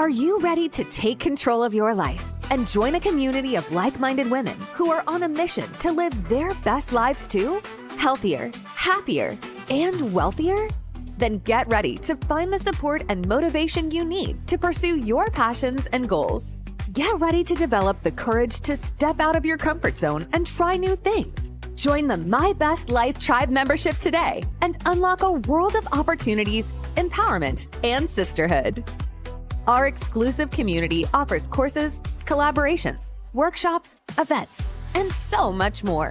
Are you ready to take control of your life and join a community of like-minded women who are on a mission to live their best lives too? Healthier, happier, and wealthier? Then get ready to find the support and motivation you need to pursue your passions and goals. Get ready to develop the courage to step out of your comfort zone and try new things. Join the My Best Life Tribe membership today and unlock a world of opportunities, empowerment, and sisterhood. Our exclusive community offers courses, collaborations, workshops, events, and so much more.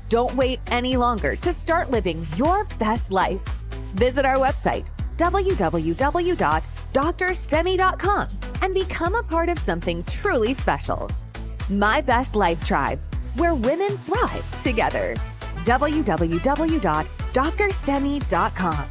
Don't wait any longer to start living your best life. Visit our website, www.drstemi.com, and become a part of something truly special. My Best Life Tribe, where women thrive together. www.drstemi.com.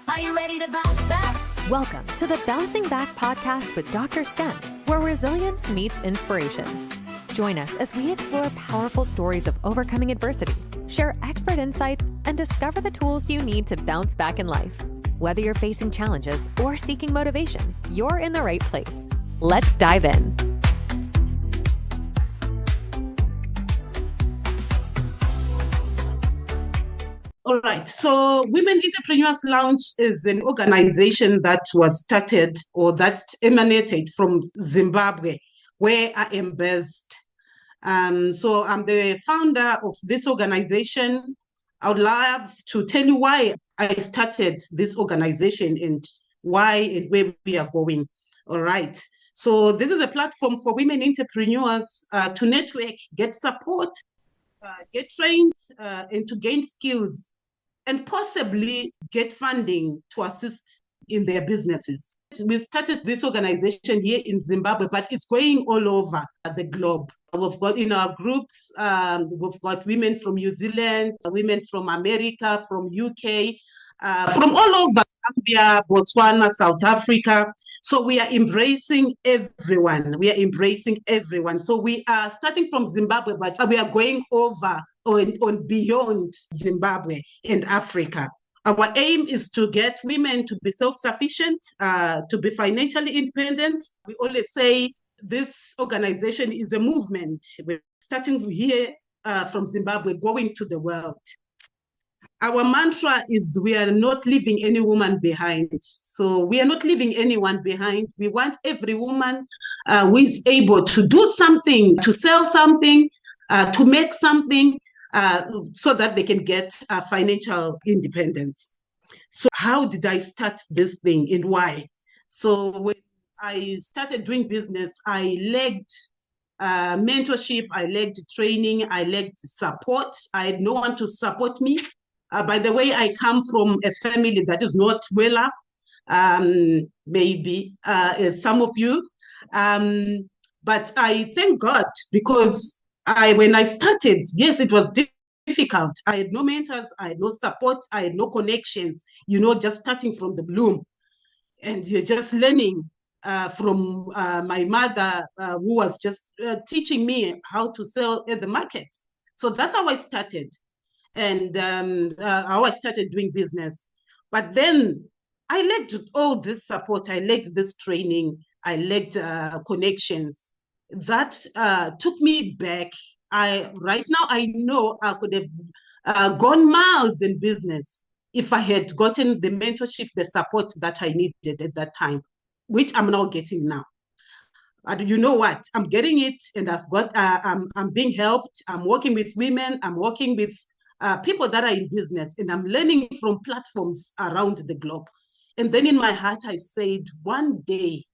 Are you ready to bounce back? Welcome to the Bouncing Back podcast with Dr. Stem, where resilience meets inspiration. Join us as we explore powerful stories of overcoming adversity, share expert insights, and discover the tools you need to bounce back in life. Whether you're facing challenges or seeking motivation, you're in the right place. Let's dive in. All right. So Women Entrepreneurs Lounge is an organization that was started or that emanated from Zimbabwe, where I am based. So I'm the founder of this organization. I would love to tell you why I started this organization and why and where we are going. All right. So this is a platform for women entrepreneurs to network, get support, get trained, and to gain skills, and possibly get funding to assist in their businesses. We started this organization here in Zimbabwe, but it's going all over the globe. We've got in our groups, we've got women from New Zealand, women from America, from UK, from all over, Zambia, Botswana, South Africa. So we are embracing everyone. So we are starting from Zimbabwe, but we are going over on beyond Zimbabwe and Africa. Our aim is to get women to be self-sufficient, to be financially independent. We always say this organization is a movement. We're starting here from Zimbabwe, going to the world. Our mantra is we are not leaving any woman behind. So we are not leaving anyone behind. We want every woman who is able to do something, to sell something, to make something, so that they can get financial independence. So how did I start this thing and why? So when I started doing business, I lacked mentorship, I lacked training, I lacked support. I had no one to support me. By the way, I come from a family that is not well up, maybe some of you. But I thank God because when I started, yes, it was difficult. I had no mentors, I had no support, I had no connections, just starting from the bloom. And you're just learning from my mother, who was just teaching me how to sell at the market. So that's how I started. And how I started doing business. But then I lacked all this support, I lacked this training, I lacked connections. That took me back. Right now, I know I could have gone miles in business if I had gotten the mentorship, the support that I needed at that time, which I'm now getting now. But you know what? I'm getting it, and I've got. I'm being helped. I'm working with women. I'm working with people that are in business, and I'm learning from platforms around the globe. And then in my heart, I said, one day,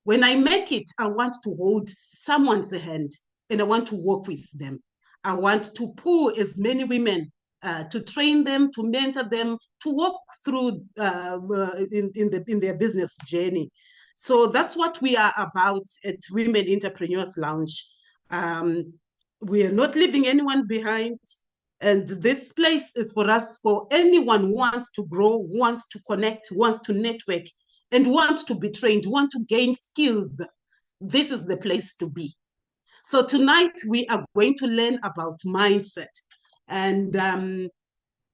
when I make it, I want to hold someone's hand and I want to work with them. I want to pull as many women, to train them, to mentor them, to walk through in their business journey. So that's what we are about at Women Entrepreneurs Lounge. We are not leaving anyone behind. And this place is for us, for anyone who wants to grow, who wants to connect, who wants to network, and wants to be trained, want to gain skills. This is the place to be. So tonight we are going to learn about mindset. And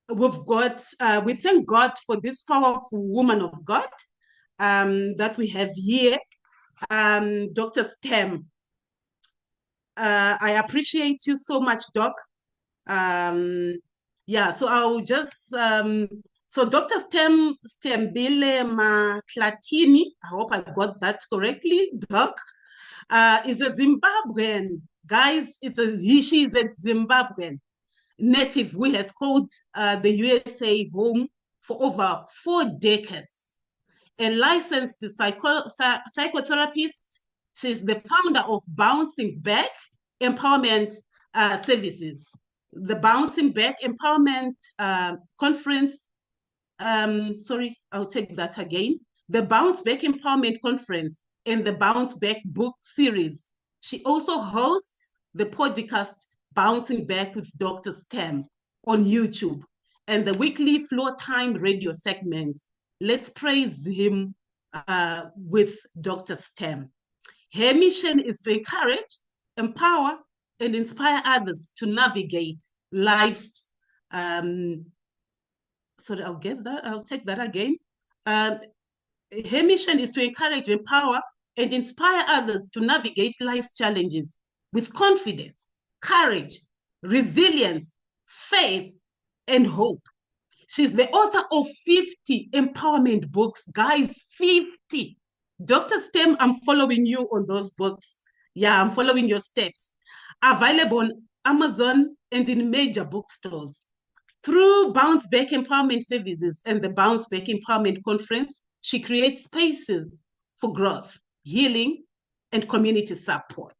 we thank God for this powerful woman of God that we have here, Dr. Stem. I appreciate you so much, Doc. Yeah, so I'll just so Dr. Sithembile Mahlatini, I hope I got that correctly, Doc, is a Zimbabwean. Guys, she's a Zimbabwean native who has called the USA home for over 4 decades. A licensed psychotherapist, she's the founder of Bouncing Back Empowerment Services. The Bouncing Back Empowerment Conference, sorry, I'll take that again. The Bounce Back Empowerment Conference and the Bounce Back book series. She also hosts the podcast Bouncing Back with Dr. Stem on YouTube and the weekly Floor Time radio segment, Let's Praise Him with Dr. Stem. Her mission is to encourage, empower, and inspire others to navigate life's sorry, I'll take that again. Her mission is to encourage, empower, and inspire others to navigate life's challenges with confidence, courage, resilience, faith, and hope. She's the author of 50 empowerment books. Guys, 50. Dr. Stem, I'm following you on those books. Yeah, I'm following your steps. Available on Amazon and in major bookstores. Through Bounce Back Empowerment Services and the Bounce Back Empowerment Conference, she creates spaces for growth, healing, and community support.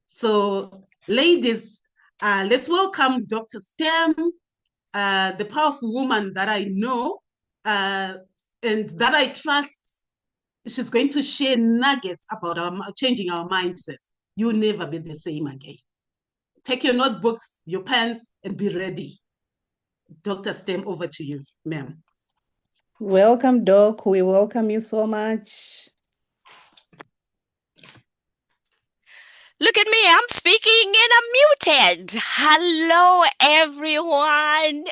So, ladies, let's welcome Dr. Stem, the powerful woman that I know and that I trust. She's going to share nuggets about changing our mindsets. You'll never be the same again. Take your notebooks, your pens, and be ready. Dr. Stem, over to you, ma'am. Welcome, Doc. We welcome you so much. Look at me, I'm speaking in a muted. Hello, everyone.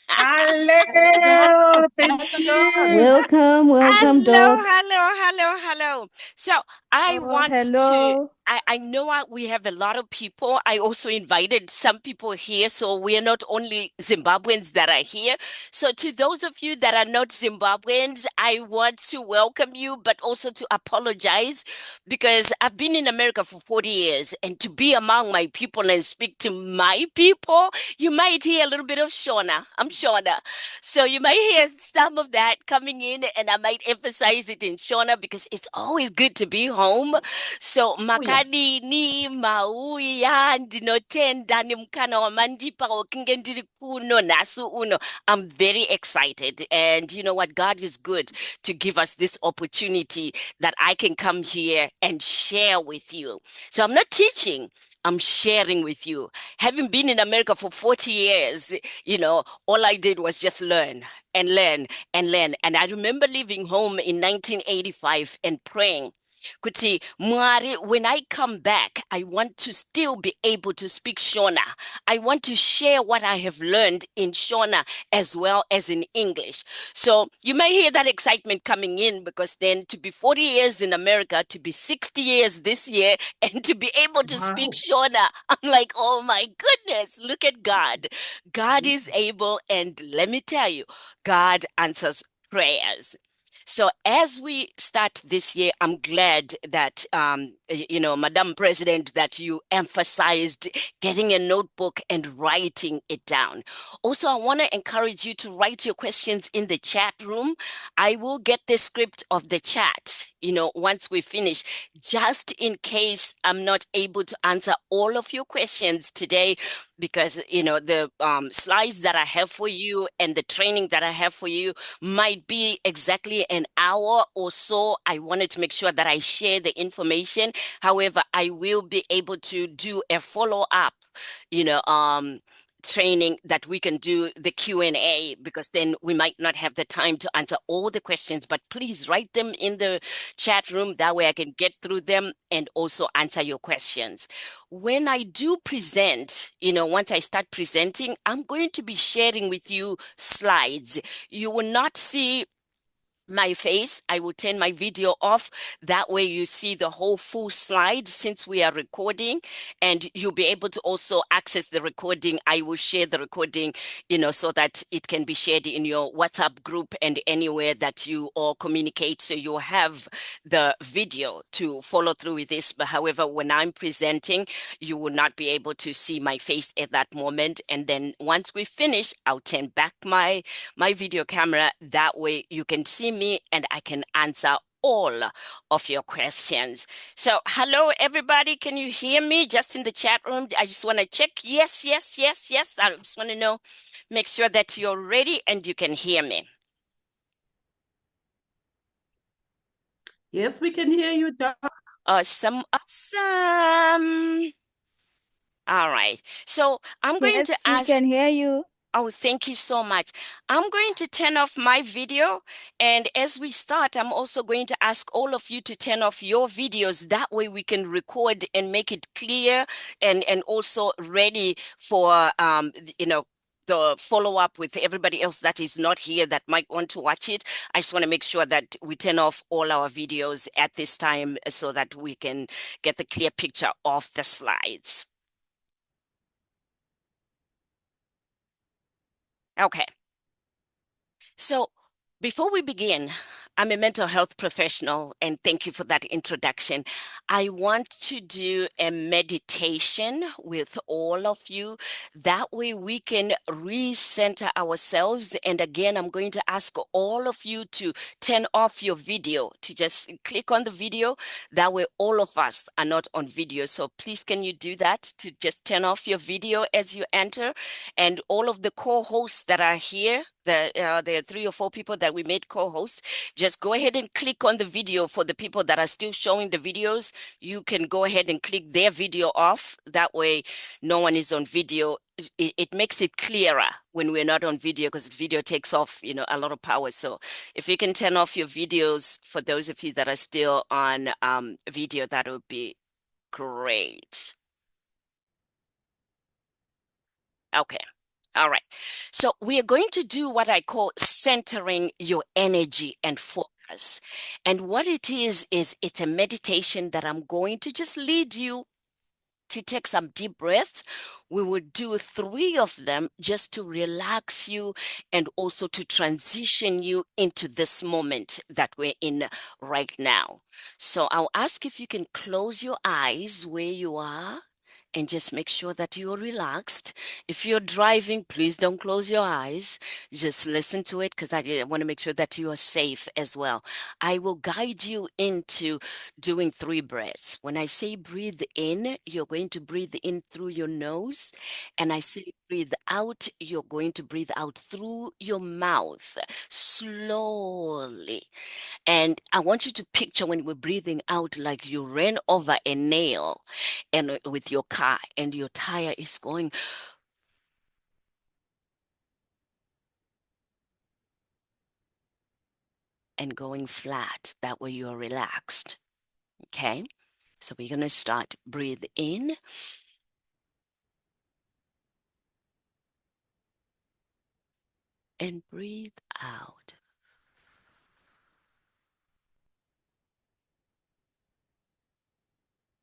Hello, thank you. Welcome, Doc. Hello. So I want to, I know we have a lot of people. I also invited some people here, so we are not only Zimbabweans that are here. So to those of you that are not Zimbabweans, I want to welcome you, but also to apologize because I've been in America for 40 years, and to be among my people and speak to my people, you might hear a little bit of Shona. I'm Shona. So you might hear some of that coming in, and I might emphasize it in Shona because it's always good to be home. So makadi ni mauya ndinotenda ni mkana wa mandipa okinge ndiri kuno nasu uno. I'm very excited, and you know what? God is good to give us this opportunity that I can come here and share with you. So I'm not teaching, I'm sharing with you. Having been in America for 40 years, you know, all I did was just learn and learn and learn. And I remember leaving home in 1985 and praying, Kuti, Mwari, when I come back, I want to still be able to speak Shona. I want to share what I have learned in Shona as well as in English. So you may hear that excitement coming in, because then to be 40 years in America, to be 60 years this year, and to be able to speak Shona, I'm like, oh my goodness, look at God. God is able, and let me tell you, God answers prayers. So as we start this year, I'm glad that, you know, Madam President, that you emphasized getting a notebook and writing it down. Also, I want to encourage you to write your questions in the chat room. I will get the script of the chat, you know, once we finish, just in case I'm not able to answer all of your questions today, because, you know, the slides that I have for you and the training that I have for you might be exactly an hour or so. I wanted to make sure that I share the information. However, I will be able to do a follow-up, you know, training that we can do the Q&A, because then we might not have the time to answer all the questions, but please write them in the chat room. That way I can get through them and also answer your questions. When I do present, once I start presenting, I'm going to be sharing with you slides. You will not see my face. I will turn my video off. That way you see the whole full slide since we are recording, and you'll be able to also access the recording. I will share the recording, so that it can be shared in your WhatsApp group and anywhere that you all communicate. So you'll have the video to follow through with this. But however, when I'm presenting, you will not be able to see my face at that moment. And then once we finish, I'll turn back my video camera. That way you can see me and I can answer all of your questions. So hello, everybody. Can you hear me just in the chat room? I just want to check. Yes, yes, yes, yes. I just want to know, make sure that you're ready and you can hear me. Yes, we can hear you, Doc. Awesome, awesome. All right. So I'm going to ask. We can hear you. Oh, thank you so much. I'm going to turn off my video. And as we start, I'm also going to ask all of you to turn off your videos. That way we can record and make it clear and also ready for, the follow-up with everybody else that is not here that might want to watch it. I just want to make sure that we turn off all our videos at this time so that we can get the clear picture of the slides. Okay. So before we begin, I'm a mental health professional, and thank you for that introduction. I want to do a meditation with all of you. That way we can recenter ourselves. And again, I'm going to ask all of you to turn off your video, to just click on the video. That way all of us are not on video. So please, can you do that, to just turn off your video as you enter? And all of the co-hosts that are here, there are 3 or 4 people that we made co-hosts, just go ahead and click on the video. For the people that are still showing the videos, you can go ahead and click their video off. That way no one is on video. It makes it clearer when we're not on video, because video takes off, a lot of power. So if you can turn off your videos for those of you that are still on video, that would be great. Okay. All right. So we are going to do what I call centering your energy and focus. And what it is it's a meditation that I'm going to just lead you to take some deep breaths. We will do 3 of them just to relax you and also to transition you into this moment that we're in right now. So I'll ask if you can close your eyes where you are and just make sure that you're relaxed. If you're driving, please don't close your eyes. Just listen to it, because I want to make sure that you are safe as well. I will guide you into doing 3 breaths. When I say breathe in, you're going to breathe in through your nose. And I say breathe out, you're going to breathe out through your mouth, slowly. And I want you to picture when we're breathing out like you ran over a nail and with your car, and your tire is going and going flat. That way you're relaxed. Okay? So we're going to start. Breathe in. And breathe out.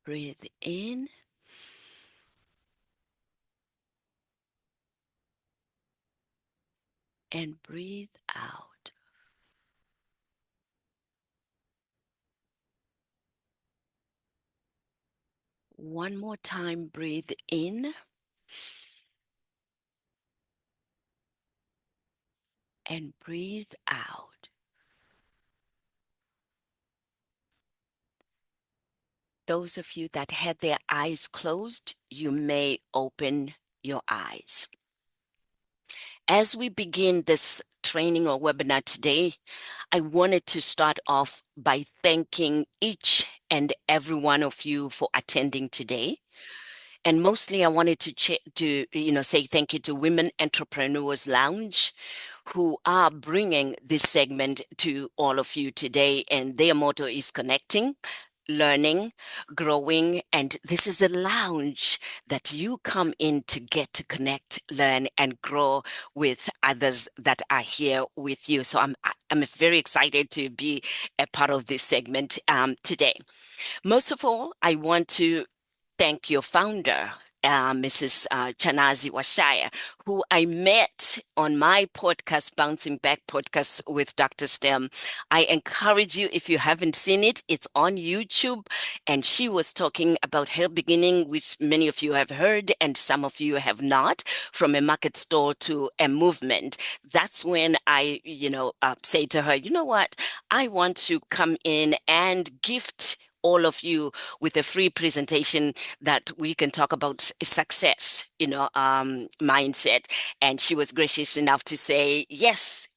Breathe in. And breathe out. One more time, breathe in. And breathe out. Those of you that had their eyes closed, you may open your eyes. As we begin this training or webinar today, I wanted to start off by thanking each and every one of you for attending today. And mostly I wanted to say thank you to Women Entrepreneurs Lounge, who are bringing this segment to all of you today. And their motto is connecting, learning, growing. And this is a lounge that you come in to get to connect, learn, and grow with others that are here with you. So I'm very excited to be a part of this segment today. Most of all, I want to thank your founder, Mrs. Chanazi Washaya, who I met on my podcast, Bouncing Back Podcast with DrStem. I encourage you, if you haven't seen it, it's on YouTube. And she was talking about her beginning, which many of you have heard and some of you have not, from a market store to a movement. That's when I, say to her, you know what? I want to come in and gift all of you with a free presentation that we can talk about success, mindset. And she was gracious enough to say, yes,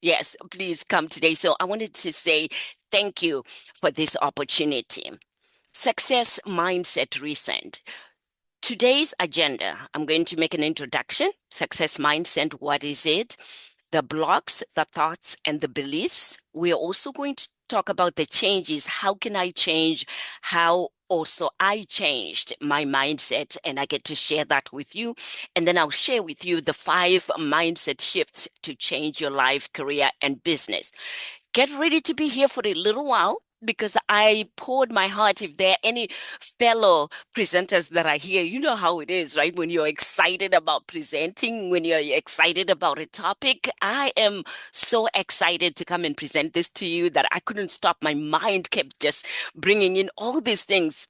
please come today. So I wanted to say thank you for this opportunity. Success Mindset Recent. Today's agenda, I'm going to make an introduction. Success Mindset, what is it? The blocks, the thoughts, and the beliefs. We are also going to talk about the changes. How can I change? How also I changed my mindset, and I get to share that with you. And then I'll share with you the 5 mindset shifts to change your life, career, and business. Get ready to be here for a little while, because I poured my heart. If there are any fellow presenters that are here, you know how it is, right? When you're excited about presenting, when you're excited about a topic, I am so excited to come and present this to you that I couldn't stop. My mind kept just bringing in all these things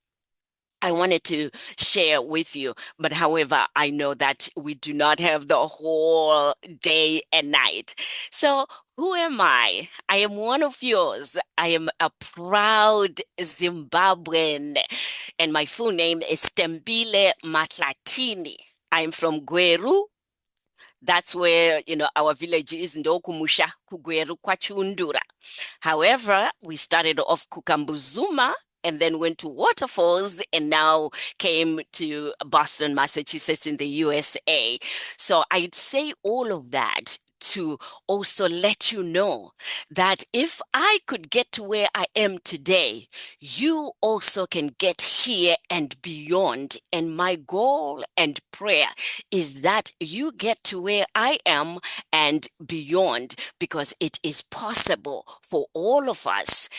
I wanted to share with you. But however, I know that we do not have the whole day and night. So who am I? I am one of yours. I am a proud Zimbabwean, and my full name is Sithembile Mahlatini. I'm from Gweru. That's where, our village is, Ndokumusha, Kugweru, Kwachundura. However, we started off Kukambuzuma and then went to Waterfalls and now came to Boston, Massachusetts in the USA. So I'd say all of that to also let you know that if I could get to where I am today, you also can get here and beyond. And my goal and prayer is that you get to where I am and beyond, because it is possible for all of us,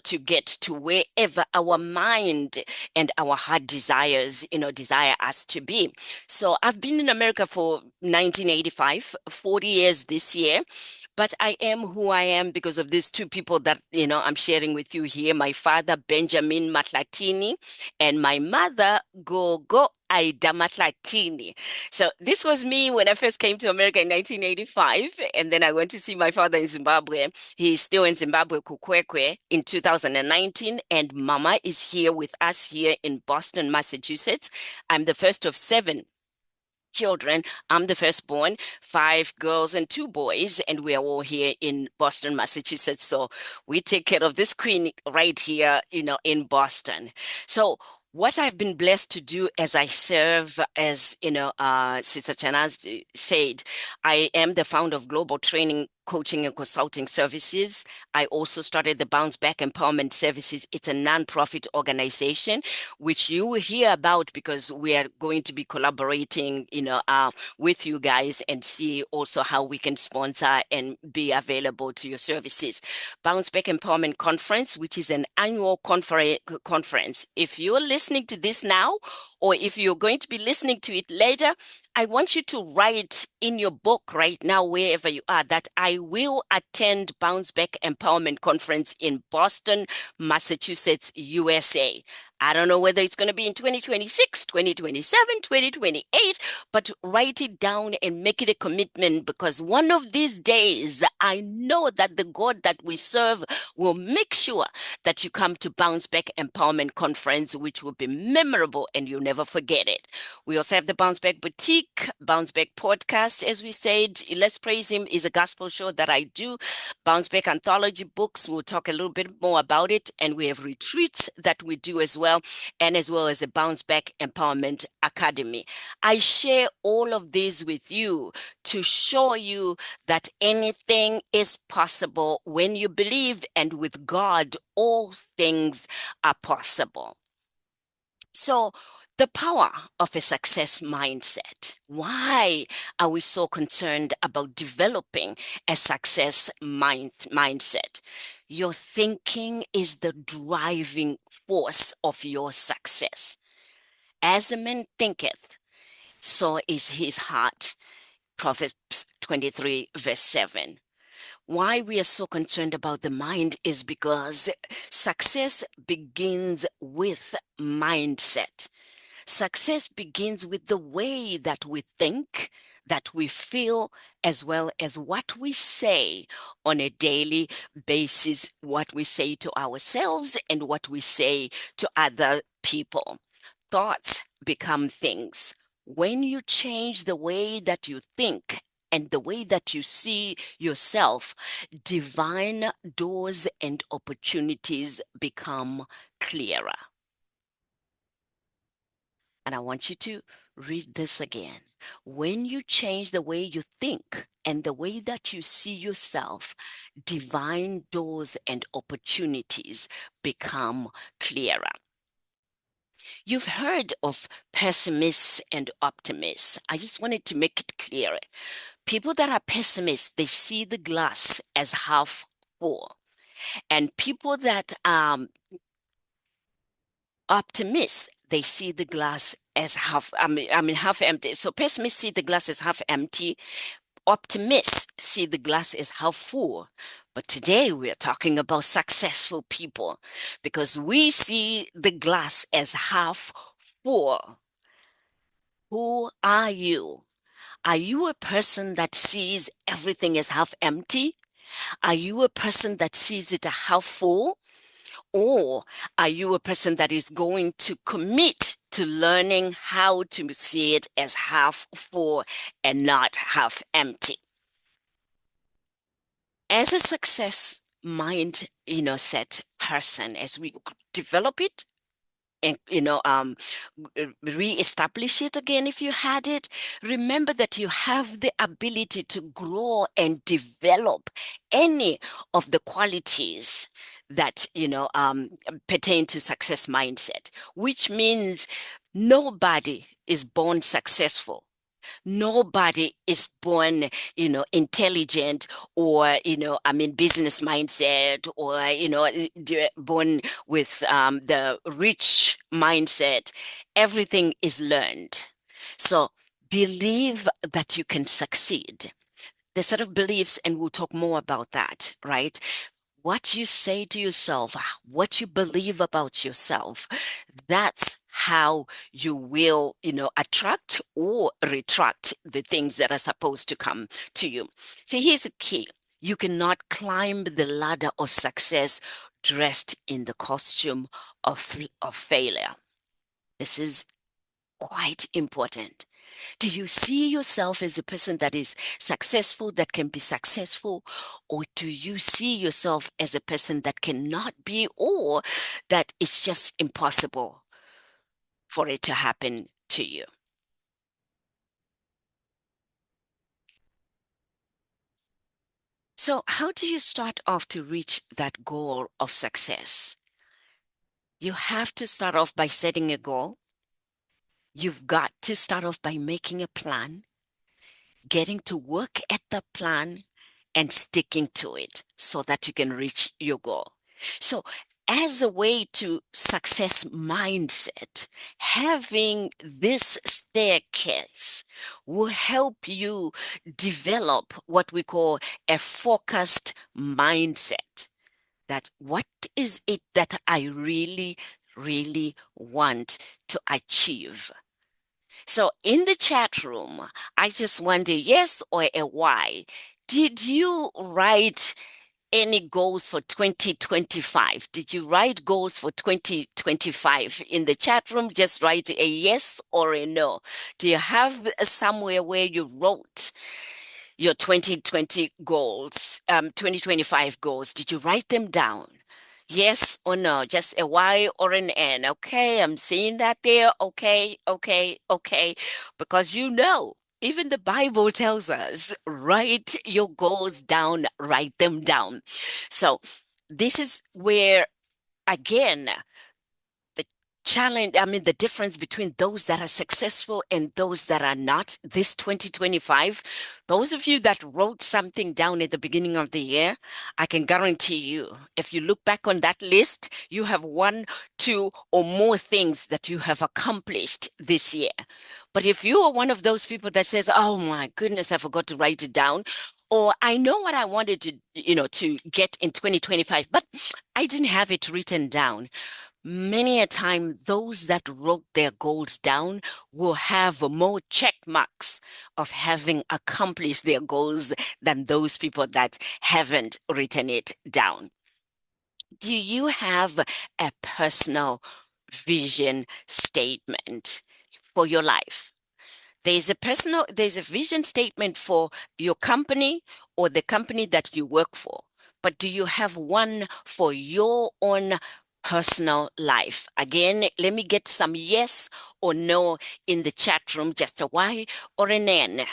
to get to wherever our mind and our heart desires, desire us to be. So I've been in America for 1985, 40 years this year. But I am who I am because of these 2 people that, I'm sharing with you here. My father, Benjamin Mahlatini, and my mother, Gogo Aida Mahlatini. So this was me when I first came to America in 1985. And then I went to see my father in Zimbabwe. He's still in Zimbabwe, Kukwekwe, in 2019. And Mama is here with us here in Boston, Massachusetts. I'm the first of 7 children. I'm the firstborn, 5 girls and 2 boys, and we are all here in Boston, Massachusetts. So we take care of this queen right here, in Boston. So what I've been blessed to do as I serve, as Sister Chanaz said, I am the founder of Global Training, Coaching, and Consulting Services. I also started the Bounce Back Empowerment Services. It's a nonprofit organization, which you will hear about because we are going to be collaborating, with you guys and see also how we can sponsor and be available to your services. Bounce Back Empowerment Conference, which is an annual conference. If you're listening to this now, or if you're going to be listening to it later, I want you to write in your book right now, wherever you are, that I will attend Bounce Back Empowerment Conference in Boston, Massachusetts, USA. I don't know whether it's going to be in 2026, 2027, 2028, but write it down and make it a commitment, because one of these days, I know that the God that we serve will make sure that you come to Bounce Back Empowerment Conference, which will be memorable and you'll never forget it. We also have the Bounce Back Boutique, Bounce Back Podcast, as we said. Let's Praise Him is a gospel show that I do. Bounce Back Anthology Books, we'll talk a little bit more about it. And we have retreats that we do as well. well, and as well as the Bounce Back Empowerment Academy. I share all of this with you to show you that anything is possible when you believe, and with God, all things are possible. So, the power of a success mindset. Why are we so concerned about developing a success mindset? Your thinking is the driving force of your success. As a man thinketh, so is his heart. Proverbs 23, verse 7. Why we are so concerned about the mind is because success begins with mindset. Success begins with the way that we think, that we feel, as well as what we say on a daily basis, what we say to ourselves and what we say to other people. Thoughts become things. When you change the way that you think and the way that you see yourself, divine doors and opportunities become clearer. And I want you to read this again. When you change the way you think and the way that you see yourself, divine doors and opportunities become clearer. You've heard of pessimists and optimists. I just wanted to make it clear. People that are pessimists, they see the glass as half full. And people that optimists, they see the glass as half empty. So pessimists see the glass as half empty. Optimists see the glass as half full. But today we are talking about successful people because we see the glass as half full. Who are you? Are you a person that sees everything as half empty? Are you a person that sees it half full? Or are you a person that is going to commit to learning how to see it as half full and not half empty? As a success mind, set person, as we develop it and, re-establish it again if you had it, remember that you have the ability to grow and develop any of the qualities that, pertain to success mindset, which means nobody is born successful. Nobody is born, intelligent or, business mindset or, born with the rich mindset. Everything is learned. So believe that you can succeed. The set of beliefs, and we'll talk more about that, right? What you say to yourself, what you believe about yourself, that's how you will, attract or retract the things that are supposed to come to you. So here's the key. You cannot climb the ladder of success dressed in the costume of failure. This is quite important. Do you see yourself as a person that is successful, that can be successful? Or do you see yourself as a person that cannot be, or that it's just impossible for it to happen to you? So how do you start off to reach that goal of success? You have to start off by setting a goal. You've got to start off by making a plan, getting to work at the plan, and sticking to it so that you can reach your goal. So as a way to success mindset, having this staircase will help you develop what we call a focused mindset. That what is it that I really, really want to achieve? So in the chat room, I just wonder, yes or a why. Did you write any goals for 2025? Did you write goals for 2025 in the chat room? Just write a yes or a no. Do you have somewhere where you wrote your 2020 goals, 2025 goals? Did you write them down? Yes or no? Just a Y or an N. Okay, I'm seeing that there. Okay, okay, okay. Because even the Bible tells us, write your goals down, write them down. So this is where, again, the the difference between those that are successful and those that are not this 2025, those of you that wrote something down at the beginning of the year, I can guarantee you, if you look back on that list, you have one, two, or more things that you have accomplished this year. But if you are one of those people that says, oh my goodness, I forgot to write it down, or I know what I wanted to get in 2025, but I didn't have it written down. Many a time, those that wrote their goals down will have more check marks of having accomplished their goals than those people that haven't written it down. Do you have a personal vision statement for your life? There's a vision statement for your company or the company that you work for. But do you have one for your own personal life? Again, let me get some yes or no in the chat room, just a Y or an N.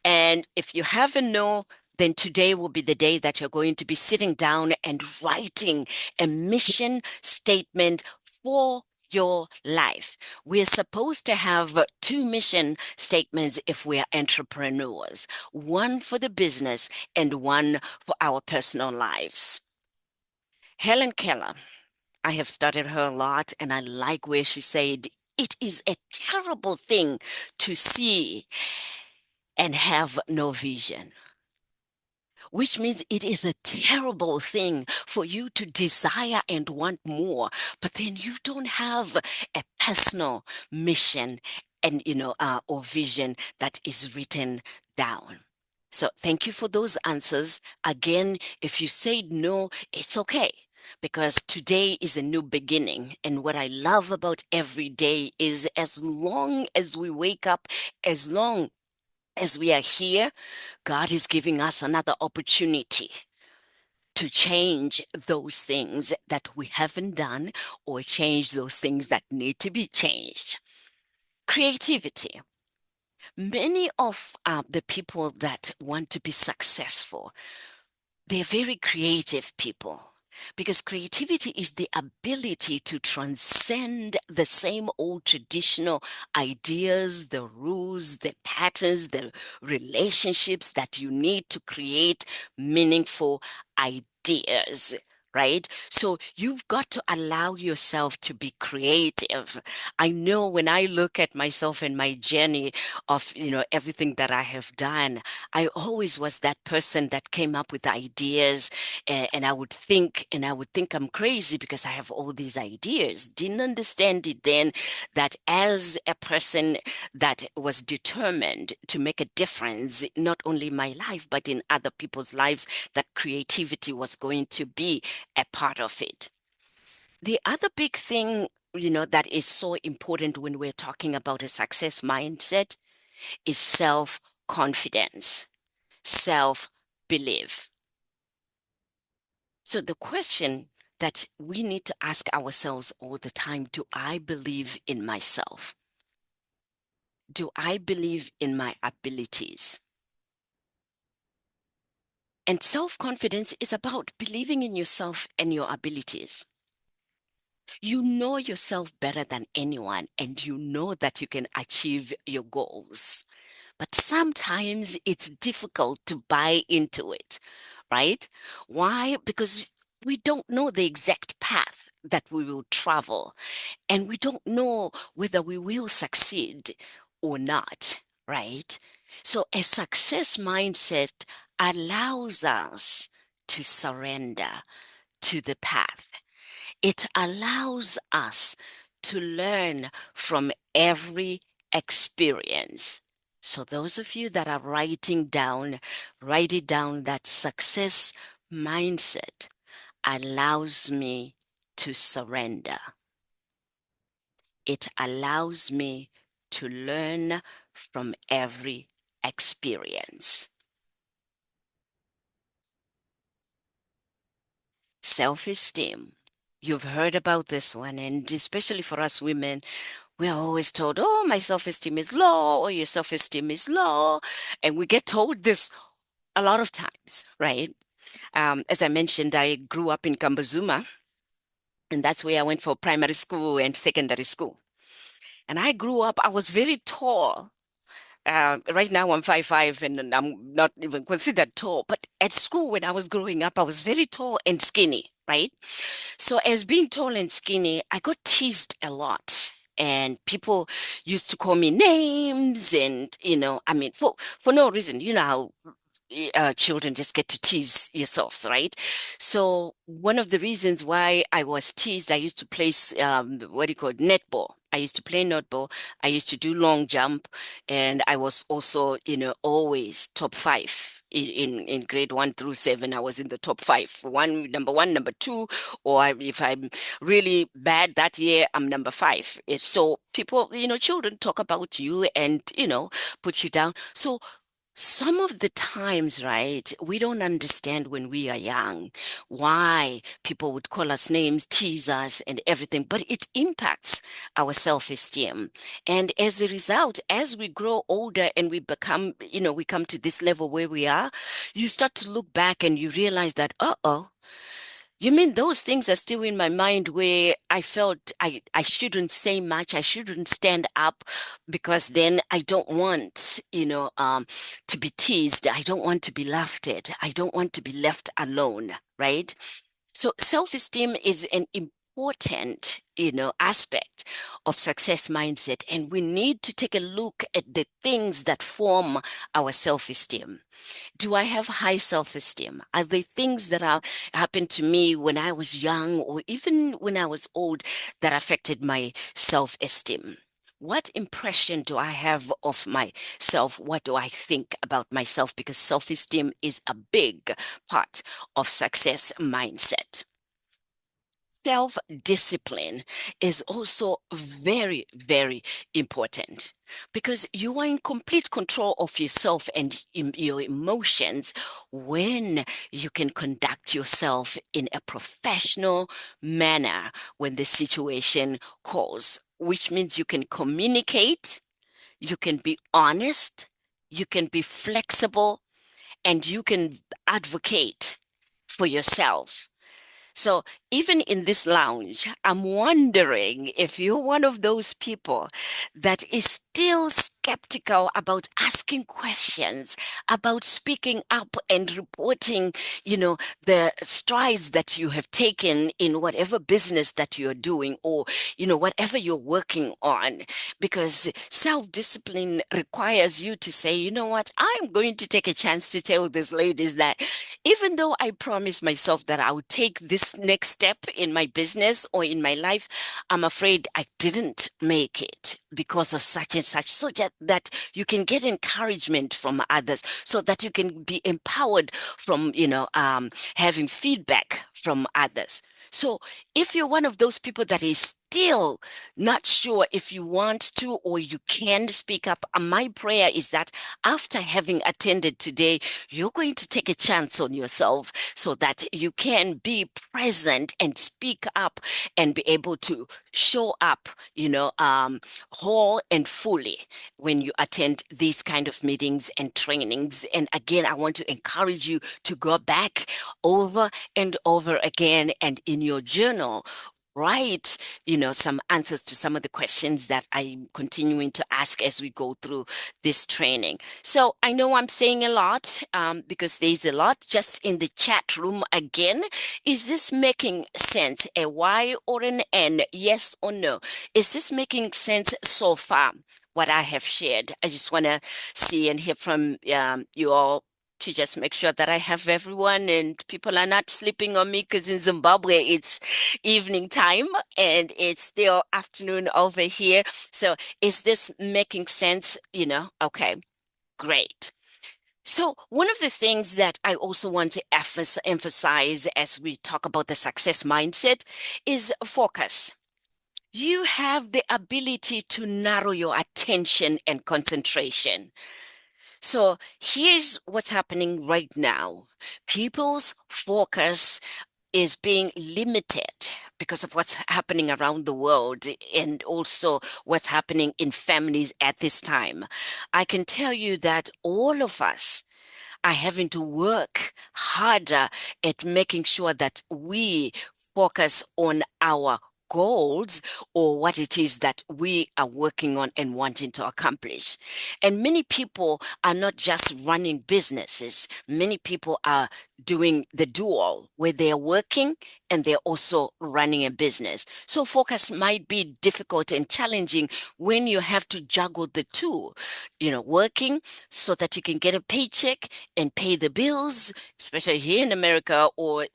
And if you have a no, then today will be the day that you're going to be sitting down and writing a mission statement for your life. We're supposed to have two mission statements if we're entrepreneurs, one for the business and one for our personal lives. Helen Keller, I have studied her a lot, and I like where she said, it is a terrible thing to see and have no vision, which means it is a terrible thing for you to desire and want more, but then you don't have a personal mission and, or vision that is written down. So thank you for those answers. Again, if you said no, it's okay, because today is a new beginning. And what I love about every day is, as long as we wake up, as long as we are here, God is giving us another opportunity to change those things that we haven't done, or change those things that need to be changed. Creativity. Many of the people that want to be successful, they're very creative people, because creativity is the ability to transcend the same old traditional ideas, the rules, the patterns, the relationships that you need to create meaningful ideas. Right? So you've got to allow yourself to be creative. I know when I look at myself and my journey of, everything that I have done, I always was that person that came up with ideas, and I would think I'm crazy because I have all these ideas. Didn't understand it then, that as a person that was determined to make a difference, not only in my life, but in other people's lives, that creativity was going to be a part of it. The other big thing, that is so important when we're talking about a success mindset is self-confidence, self-belief. So the question that we need to ask ourselves all the time, do I believe in myself? Do I believe in my abilities? And self-confidence is about believing in yourself and your abilities. You know yourself better than anyone, and you know that you can achieve your goals. But sometimes it's difficult to buy into it, right? Why? Because we don't know the exact path that we will travel, and we don't know whether we will succeed or not, right? So a success mindset allows us to surrender to the path. It allows us to learn from every experience. So those of you that are writing down, write it down, that success mindset allows me to surrender. It allows me to learn from every experience. Self-esteem. You've heard about this one, and especially for us women, we are always told, oh, my self-esteem is low, or your self-esteem is low. And we get told this a lot of times, right? As I mentioned, I grew up in Kambazuma, and that's where I went for primary school and secondary school. And I grew up, I was very tall. Right now I'm 5'5" and I'm not even considered tall. But at school, when I was growing up, I was very tall and skinny, right? So as being tall and skinny, I got teased a lot. And people used to call me names and, I mean, for no reason. You know how children just get to tease yourselves, right? So one of the reasons why I was teased, I used to play what do you call it, netball. I used to play netball. I used to do long jump, and I was also, always top five. In grade 1 through 7, I was in the top five. Number one, number two, or if I'm really bad that year, I'm number five. So people, children talk about you and, put you down. So some of the times, right, we don't understand when we are young why people would call us names, tease us, and everything, but it impacts our self-esteem. And as a result, as we grow older and we become, we come to this level where we are, you start to look back and you realize that, uh-oh, you mean those things are still in my mind where I felt I shouldn't say much, I shouldn't stand up because then I don't want, to be teased. I don't want to be laughed at. I don't want to be left alone, right? So self-esteem is an important, aspect of success mindset, and we need to take a look at the things that form our self-esteem. Do I have high self-esteem? Are there things that happened to me when I was young or even when I was old that affected my self-esteem? What impression do I have of myself? What do I think about myself? Because self-esteem is a big part of success mindset. Self-discipline is also very, very important because you are in complete control of yourself and your emotions when you can conduct yourself in a professional manner when the situation calls, which means you can communicate, you can be honest, you can be flexible, and you can advocate for yourself. So even in this lounge, I'm wondering if you're one of those people that is still skeptical about asking questions, about speaking up and reporting, the strides that you have taken in whatever business that you're doing or, whatever you're working on. Because self-discipline requires you to say, you know what, I'm going to take a chance to tell these ladies that even though I promised myself that I would take this next step in my business or in my life, I'm afraid I didn't make it because of such and such, so that you can get encouragement from others, so that you can be empowered from, having feedback from others. So if you're one of those people that is still not sure if you want to or you can speak up, my prayer is that after having attended today, you're going to take a chance on yourself so that you can be present and speak up and be able to show up, whole and fully when you attend these kind of meetings and trainings. And again, I want to encourage you to go back over and over again and in your journal write, some answers to some of the questions that I'm continuing to ask as we go through this training. So I know I'm saying a lot because there's a lot just in the chat room again. Is this making sense? A Y or an N? Yes or no? Is this making sense so far? What I have shared. I just want to see and hear from you all to just make sure that I have everyone and people are not sleeping on me because in Zimbabwe it's evening time and it's still afternoon over here. So is this making sense? Okay, great. So one of the things that I also want to emphasize as we talk about the success mindset is focus. You have the ability to narrow your attention and concentration. So here's what's happening right now. People's focus is being limited because of what's happening around the world and also what's happening in families at this time. I can tell you that all of us are having to work harder at making sure that we focus on our goals or what it is that we are working on and wanting to accomplish. And many people are not just running businesses. Many people are doing the dual where they're working and they're also running a business. So focus might be difficult and challenging when you have to juggle the two, working so that you can get a paycheck and pay the bills, especially here in America, or,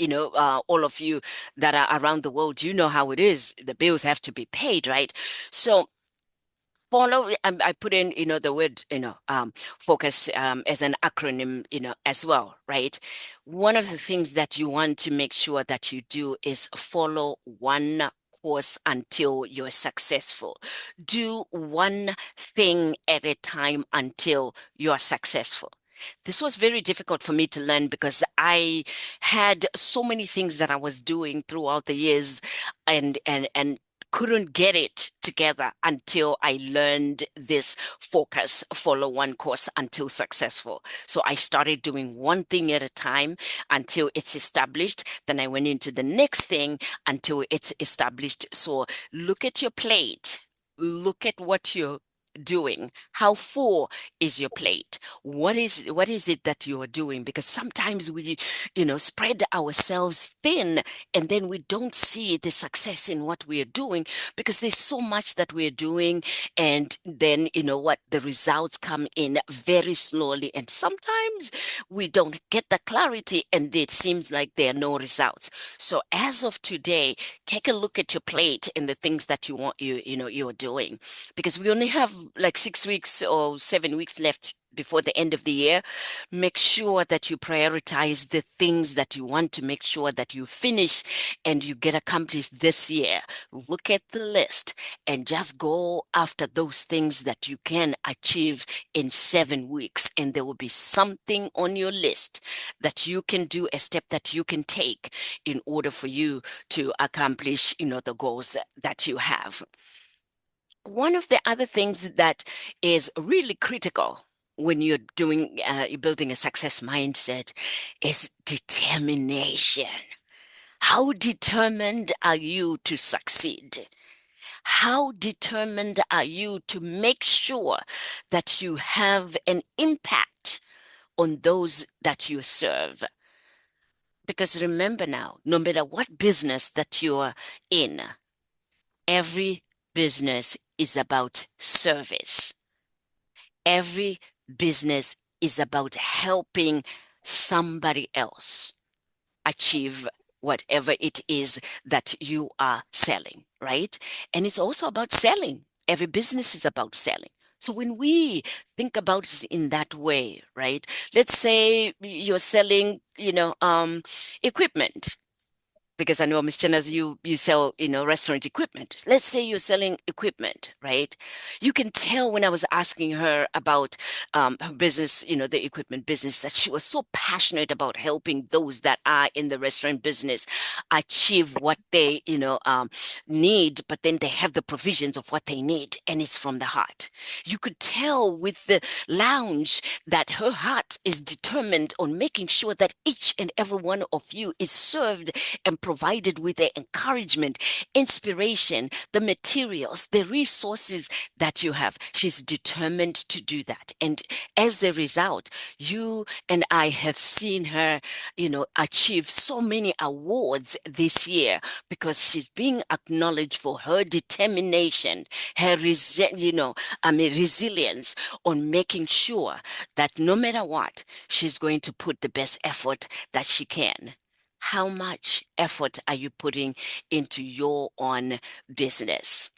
all of you that are around the world, you know how it is. The bills have to be paid, right? So follow, I put in, the word, focus as an acronym, as well, right? One of the things that you want to make sure that you do is follow one course until you're successful. Do one thing at a time until you're successful. This was very difficult for me to learn because I had so many things that I was doing throughout the years and couldn't get it together until I learned this focus, follow one course until successful. So I started doing one thing at a time until it's established. Then I went into the next thing until it's established. So look at your plate. Look at what you're doing. How full is your plate? What is it that you are doing? Because sometimes we, spread ourselves thin and then we don't see the success in what we are doing because there's so much that we're doing. And then, the results come in very slowly. And sometimes we don't get the clarity and it seems like there are no results. So as of today, take a look at your plate and the things that you want, you're doing, because we only have like 6 weeks or 7 weeks left before the end of the year. Make sure that you prioritize the things that you want to make sure that you finish and you get accomplished this year. Look at the list and just go after those things that you can achieve in 7 weeks. And there will be something on your list that you can do, a step that you can take in order for you to accomplish, the goals that you have. One of the other things that is really critical when you're you're building a success mindset is determination. How determined are you to succeed? How determined are you to make sure that you have an impact on those that you serve? Because remember now, no matter what business that you're in, every business is about service. Every business is about helping somebody else achieve whatever it is that you are selling, right? And it's also about selling. Every business is about selling. So when we think about it in that way, right? Let's say you're selling, equipment, because I know, Ms. Chenas, you sell, restaurant equipment. Let's say you're selling equipment, right? You can tell when I was asking her about her business, the equipment business, that she was so passionate about helping those that are in the restaurant business achieve what they, need, but then they have the provisions of what they need, and it's from the heart. You could tell with the lounge that her heart is determined on making sure that each and every one of you is served and provided with the encouragement, inspiration, the materials, the resources that you have. She's determined to do that. And as a result, you and I have seen her, achieve so many awards this year because she's being acknowledged for her determination, her resilience on making sure that no matter what, she's going to put the best effort that she can. How much effort are you putting into your own business?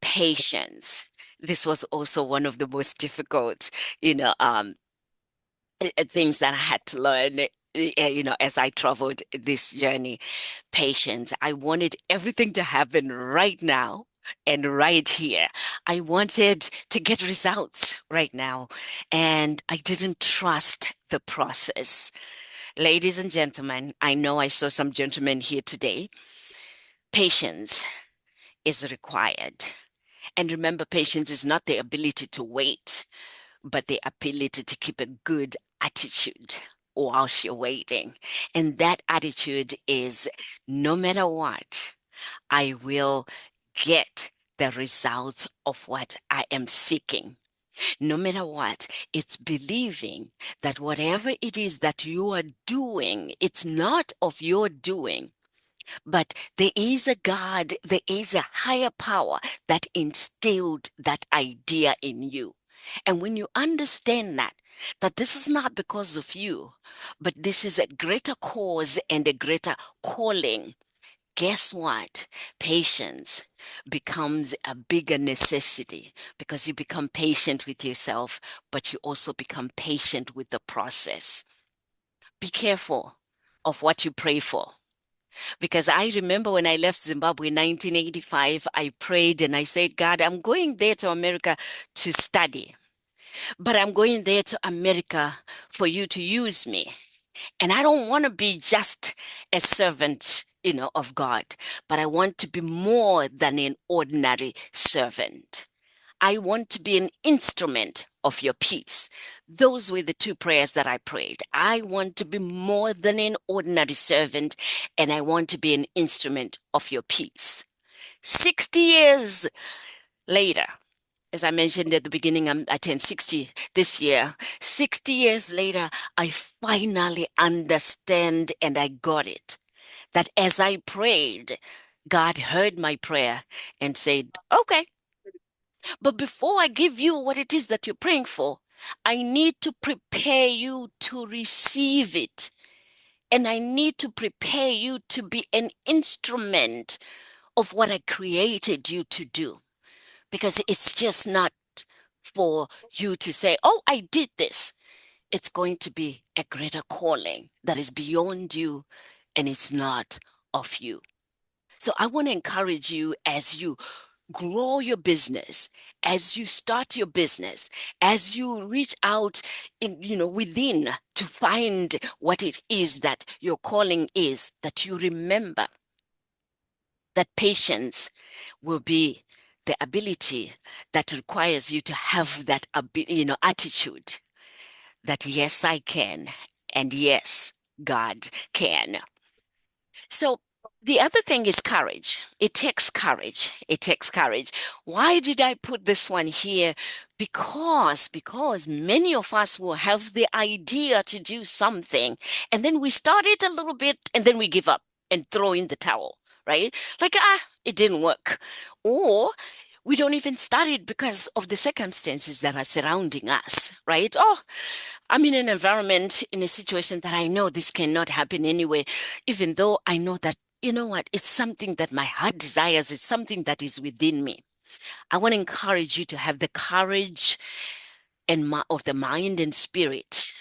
Patience. This was also one of the most difficult, things that I had to learn, as I traveled this journey. Patience. I wanted everything to happen right now and right here. I wanted to get results right now, and I didn't trust the process. Ladies and gentlemen, I know I saw some gentlemen here today. patience is required. And remember, patience is not the ability to wait, but the ability to keep a good attitude whilst you're waiting. And that attitude is, no matter what, I will get the results of what I am seeking. No matter what, it's believing that whatever it is that you are doing, it's not of your doing, but there is a God, there is a higher power that instilled that idea in you. And when you understand that this is not because of you, but this is a greater cause and a greater calling, guess what? Patience becomes a bigger necessity because you become patient with yourself, but you also become patient with the process. Be careful of what you pray for. Because I remember when I left Zimbabwe in 1985, I prayed and I said, God, I'm going there to America to study, but I'm going there to America for you to use me. And I don't want to be just a servant, of God, but I want to be more than an ordinary servant. I want to be an instrument of your peace. Those were the two prayers that I prayed. I want to be more than an ordinary servant, and I want to be an instrument of your peace. 60 years later, as I mentioned at the beginning, I turned 60 this year. 60 years later, I finally understand and I got it. That as I prayed, God heard my prayer and said, okay, but before I give you what it is that you're praying for, I need to prepare you to receive it. And I need to prepare you to be an instrument of what I created you to do. Because it's just not for you to say, oh, I did this. It's going to be a greater calling that is beyond you and it's not of you. So I want to encourage you as you grow your business, as you start your business, as you reach out within to find what it is that your calling is, that you remember that patience will be the ability that requires you to have that attitude that yes, I can, and yes, God can. So the other thing is courage. It takes courage. It takes courage. Why did I put this one here? Because many of us will have the idea to do something, and then we start it a little bit, and then we give up and throw in the towel, right? Like, it didn't work. Or we don't even start it because of the circumstances that are surrounding us, right? Oh, I'm in an environment, in a situation that I know this cannot happen anyway, even though I know that, you know what, it's something that my heart desires, it's something that is within me. I want to encourage you to have the courage of the mind and spirit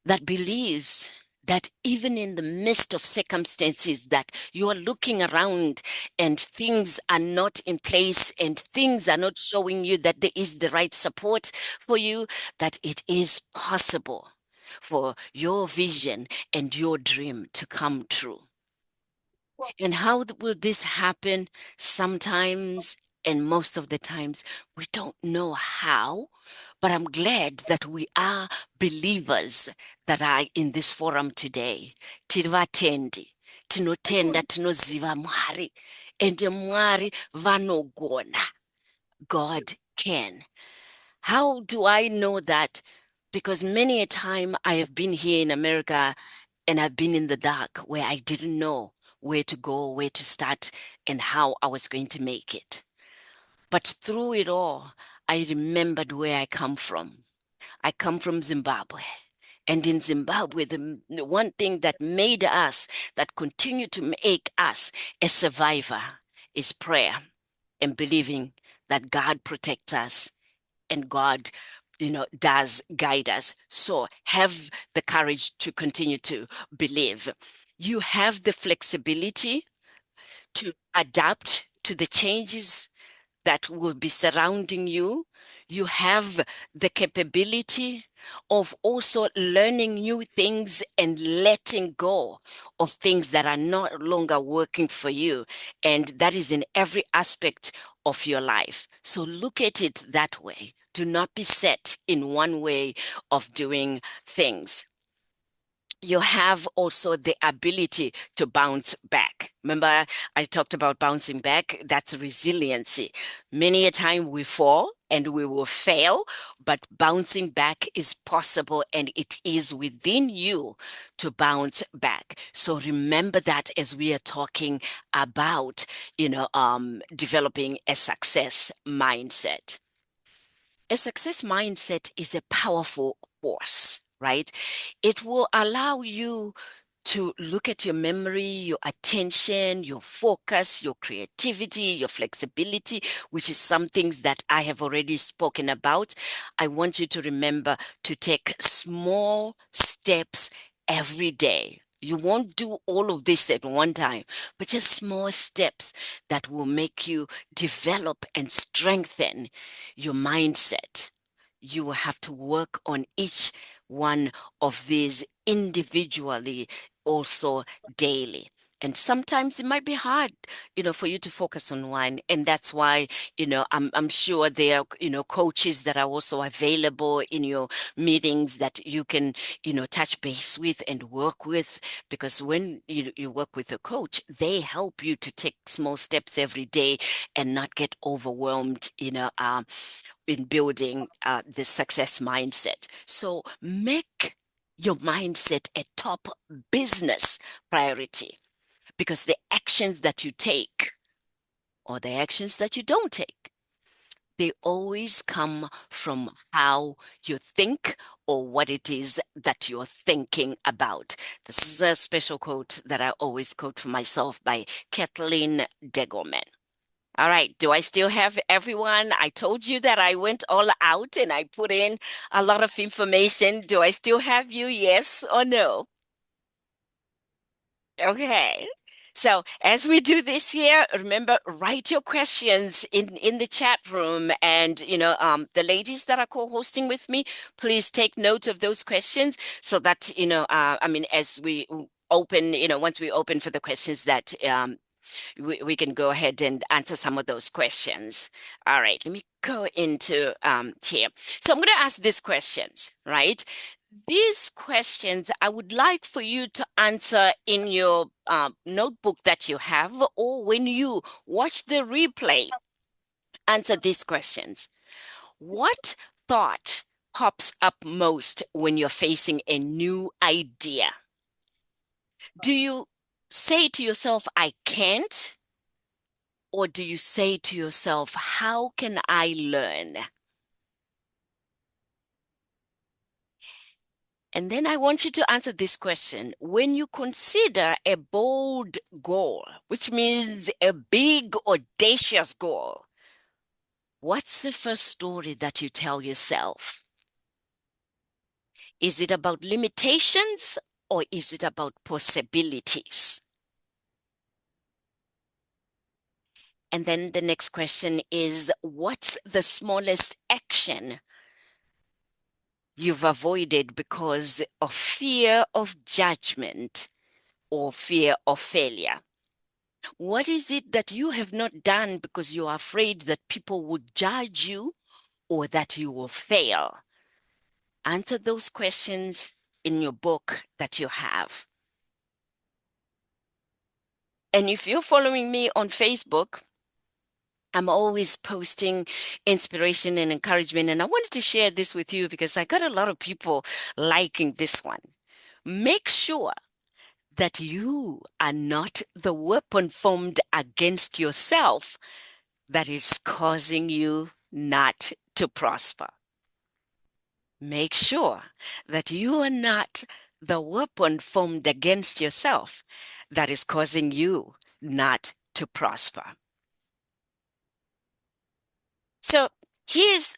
that believes that even in the midst of circumstances that you are looking around and things are not in place and things are not showing you that there is the right support for you, that it is possible for your vision and your dream to come true. And how will this happen? Sometimes, and most of the times, we don't know how, but I'm glad that we are believers that are in this forum today. Tiri vatendi, tinotenda, tinoziva Mwari, and Mwari vanogona. God can. How do I know that? Because many a time I have been here in America and I've been in the dark where I didn't know where to go, where to start, and how I was going to make it. But through it all, I remembered where I come from. I come from Zimbabwe. And in Zimbabwe, the one thing that made us, that continue to make us a survivor, is prayer and believing that God protects us and God does guide us. So have the courage to continue to believe. You have the flexibility to adapt to the changes that will be surrounding you. You have the capability of also learning new things and letting go of things that are no longer working for you. And that is in every aspect of your life. So look at it that way. Do not be set in one way of doing things. You have also the ability to bounce back. Remember, I talked about bouncing back. That's resiliency. Many a time we fall and we will fail, but bouncing back is possible and it is within you to bounce back. So remember that as we are talking about, developing a success mindset. A success mindset is a powerful force, right? It will allow you to look at your memory, your attention, your focus, your creativity, your flexibility, which is some things that I have already spoken about. I want you to remember to take small steps every day. You won't do all of this at one time, but just small steps that will make you develop and strengthen your mindset. You will have to work on each one of these individually, also daily. And sometimes it might be hard, for you to focus on one. And that's why, I'm sure there are, coaches that are also available in your meetings that you can, touch base with and work with. Because when you work with a coach, they help you to take small steps every day and not get overwhelmed, in building the success mindset. So make your mindset a top business priority, because the actions that you take or the actions that you don't take, they always come from how you think or what it is that you're thinking about. This is a special quote that I always quote for myself by Kathleen Degelman. All right. Do I still have everyone? I told you that I went all out and I put in a lot of information. Do I still have you? Yes or no? Okay. So as we do this here, remember, write your questions in the chat room. And, the ladies that are co-hosting with me, please take note of those questions so that, as we open, once we open for the questions that we can go ahead and answer some of those questions. All right, let me go into here. So I'm going to ask these questions, right? These questions I would like for you to answer in your notebook that you have, or when you watch the replay, answer these questions. What thought pops up most when you're facing a new idea? Do you say to yourself, I can't? Or do you say to yourself, how can I learn? And then I want you to answer this question. When you consider a bold goal, which means a big, audacious goal, what's the first story that you tell yourself? Is it about limitations or is it about possibilities? And then the next question is, what's the smallest action you've avoided because of fear of judgment or fear of failure? What is it that you have not done because you are afraid that people would judge you or that you will fail? Answer those questions in your book that you have. And if you're following me on Facebook, I'm always posting inspiration and encouragement. And I wanted to share this with you because I got a lot of people liking this one. Make sure that you are not the weapon formed against yourself that is causing you not to prosper. Make sure that you are not the weapon formed against yourself that is causing you not to prosper. So here's,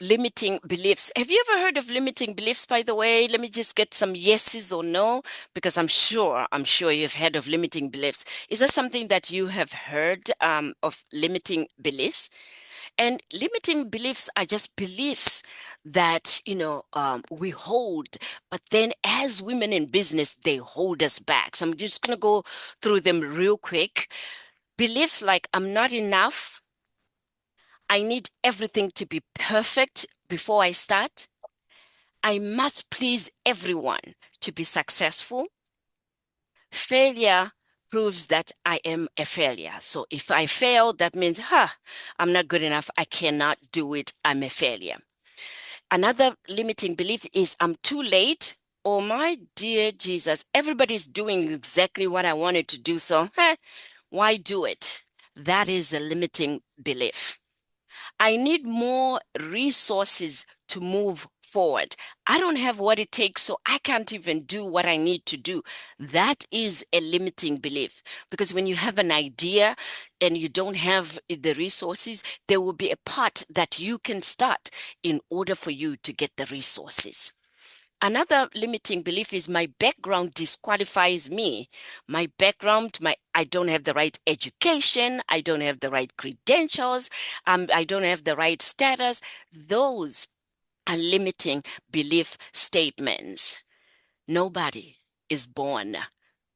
limiting beliefs. Have you ever heard of limiting beliefs, by the way? Let me just get some yeses or no, because I'm sure you've heard of limiting beliefs. Is there something that you have heard of limiting beliefs? And limiting beliefs are just beliefs that, we hold, but then as women in business, they hold us back. So I'm just going to go through them real quick. Beliefs like I'm not enough. I need everything to be perfect before I start. I must please everyone to be successful. Failure proves that I am a failure. So if I fail, that means, I'm not good enough. I cannot do it. I'm a failure. Another limiting belief is I'm too late. Oh, my dear Jesus, everybody's doing exactly what I wanted to do. So, why do it? That is a limiting belief. I need more resources to move forward. I don't have what it takes, so I can't even do what I need to do. That is a limiting belief, because when you have an idea and you don't have the resources, there will be a part that you can start in order for you to get the resources. Another limiting belief is my background disqualifies me. My background, I don't have the right education, I don't have the right credentials, I don't have the right status. Those are limiting belief statements. Nobody is born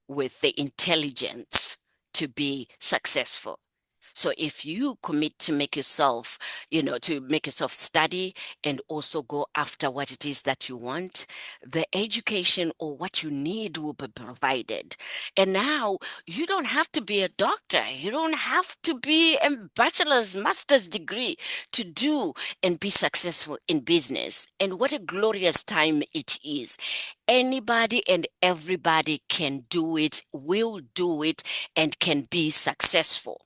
with the intelligence to be successful. So if you commit to make yourself, to make yourself study and also go after what it is that you want, the education or what you need will be provided. And now you don't have to be a doctor. You don't have to be a bachelor's, master's degree to do and be successful in business. And what a glorious time it is. Anybody and everybody can do it, will do it, and can be successful.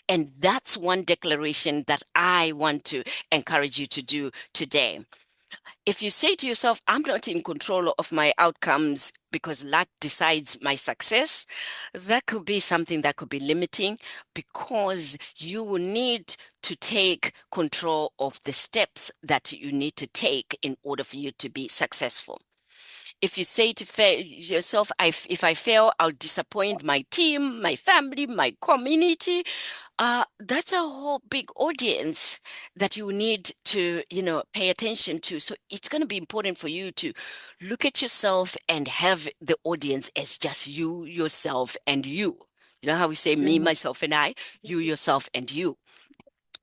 And that's one declaration that I want to encourage you to do today. If you say to yourself, I'm not in control of my outcomes because luck decides my success, that could be something that could be limiting, because you will need to take control of the steps that you need to take in order for you to be successful. If you say to yourself, if I fail, I'll disappoint my team, my family, my community, that's a whole big audience that you need to, pay attention to. So it's going to be important for you to look at yourself and have the audience as just you, yourself, and you. You know how we say me, myself, and I, you, yourself, and you.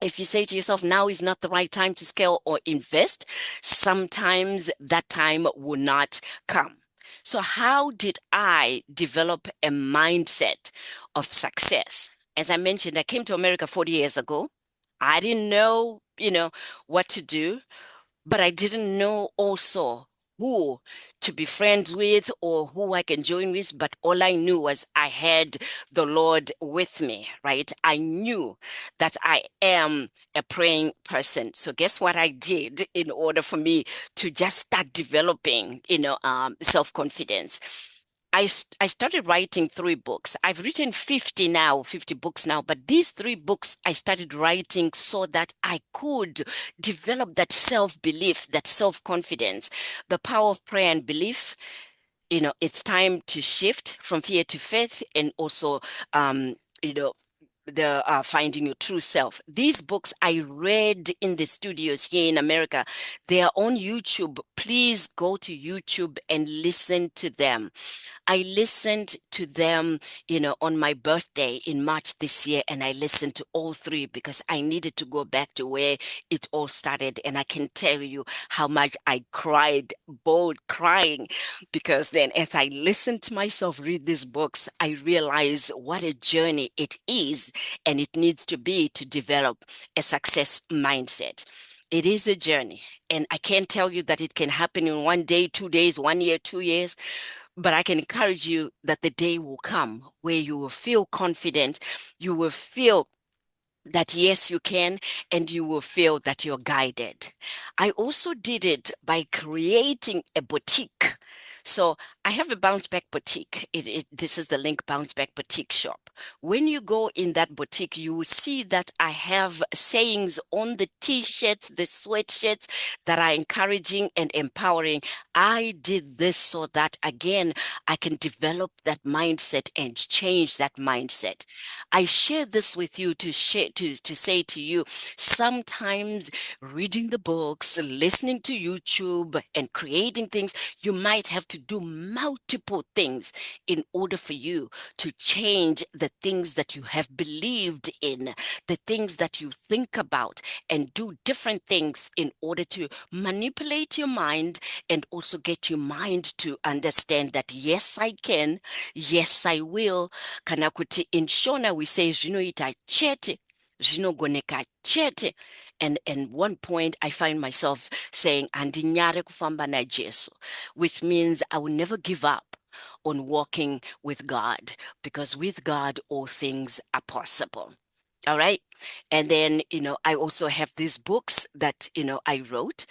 If you say to yourself, now is not the right time to scale or invest, sometimes that time will not come. So how did I develop a mindset of success? As I mentioned, I came to America 40 years ago. I didn't know, what to do, but I didn't know also who to be friends with or who I can join with. But all I knew was I had the Lord with me, right? I knew that I am a praying person. So guess what I did in order for me to just start developing, self-confidence? I started writing 3 books. I've written 50 books now, but these 3 books I started writing so that I could develop that self-belief, that self-confidence, the power of prayer and belief. It's time to shift from fear to faith, and also, the finding your true self. These books I read in the studios here in America. They are on YouTube. Please go to YouTube and listen to them. I listened to them, on my birthday in March this year, and I listened to all 3 because I needed to go back to where it all started. And I can tell you how much I cried, bold crying, because then as I listened to myself read these books, I realized what a journey it is, and it needs to be to develop a success mindset. It is a journey, and I can't tell you that it can happen in 1 day, 2 days, 1 year, 2 years. But I can encourage you that the day will come where you will feel confident, you will feel that yes, you can, and you will feel that you're guided. I also did it by creating a boutique. So I have a Bounce Back Boutique. This is the link, Bounce Back Boutique shop. When you go in that boutique, you will see that I have sayings on the t-shirts, the sweatshirts that are encouraging and empowering. I did this so that, again, I can develop that mindset and change that mindset. I share this with you to say to you, sometimes reading the books, listening to YouTube, and creating things, you might have to do multiple things in order for you to change the things that you have believed in, the things that you think about, and do different things in order to manipulate your mind and also get your mind to understand that, yes, I can, yes, I will. Kana kuti in Shona, we say, zvinoita chete, zvinogoneka chete. And one point I find myself saying, andinyare kufamba na Jesu, which means I will never give up on walking with God, because with God, all things are possible. All right. And then, I also have these books that, I wrote.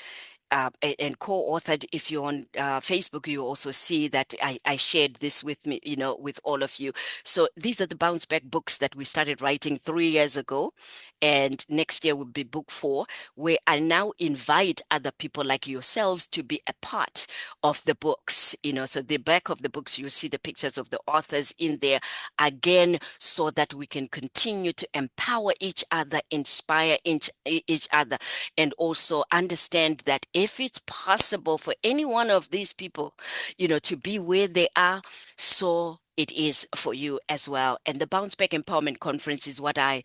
And co-authored. If you're on Facebook, you also see that I shared this with me, with all of you. So these are the Bounce Back books that we started writing 3 years ago. And next year will be book 4, where I now invite other people like yourselves to be a part of the books. So the back of the books, you'll see the pictures of the authors in there, again, so that we can continue to empower each other, inspire each other, and also understand that if it's possible for any one of these people, to be where they are, so it is for you as well. And the Bounce Back Empowerment Conference is what I,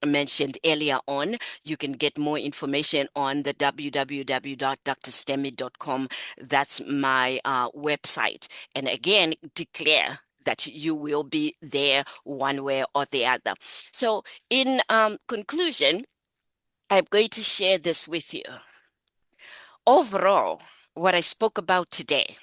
mentioned earlier on. You can get more information on the www.drstemi.com. That's my website. And again, declare that you will be there one way or the other. So in conclusion, I'm going to share this with you. Overall, what I spoke about today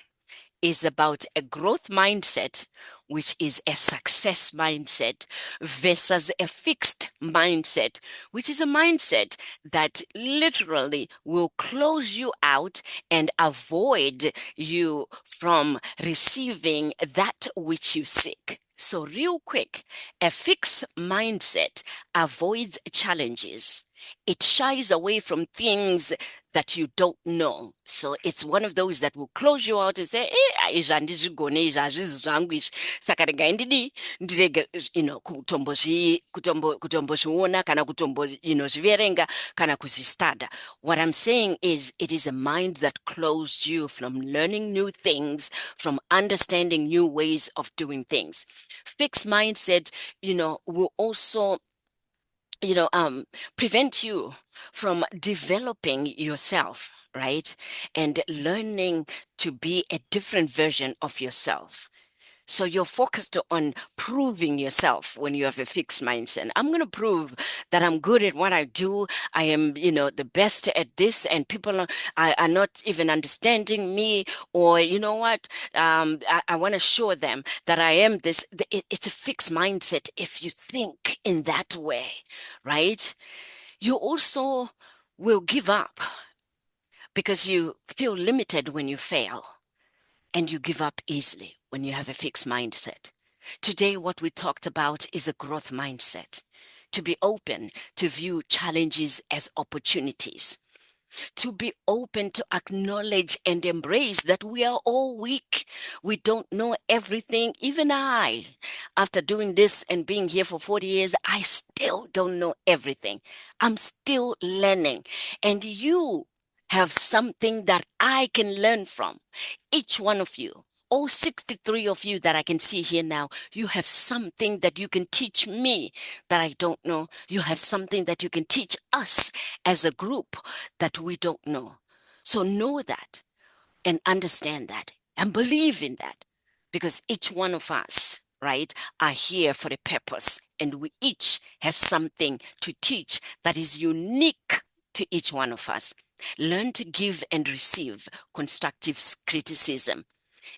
is about a growth mindset, which is a success mindset, versus a fixed mindset, which is a mindset that literally will close you out and avoid you from receiving that which you seek. So real quick, a fixed mindset avoids challenges. It shies away from things that you don't know. So it's one of those that will close you out and say, izvi handizvigone, izvi hazvisi zvangu izvi. Saka regai ndirege, kutombozviona kana zviverenga kana kuzvistada. What I'm saying is, it is a mind that closed you from learning new things, from understanding new ways of doing things. Fixed mindset, will also prevent you from developing yourself, right? And learning to be a different version of yourself. So you're focused on proving yourself when you have a fixed mindset. I'm going to prove that I'm good at what I do. I am, the best at this, and people are not even understanding me. Or, you know what? I want to show them that I am this. It's a fixed mindset if you think in that way, right? You also will give up because you feel limited when you fail. And you give up easily when you have a fixed mindset. Today, what we talked about is a growth mindset. To be open to view challenges as opportunities. To be open to acknowledge and embrace that we are all weak. We don't know everything. Even I, after doing this and being here for 40 years, I still don't know everything. I'm still learning. And you have something that I can learn from. Each one of you, all 63 of you that I can see here now, you have something that you can teach me that I don't know. You have something that you can teach us as a group that we don't know. So know that and understand that and believe in that, because each one of us, right, are here for a purpose, and we each have something to teach that is unique to each one of us. Learn to give and receive constructive criticism.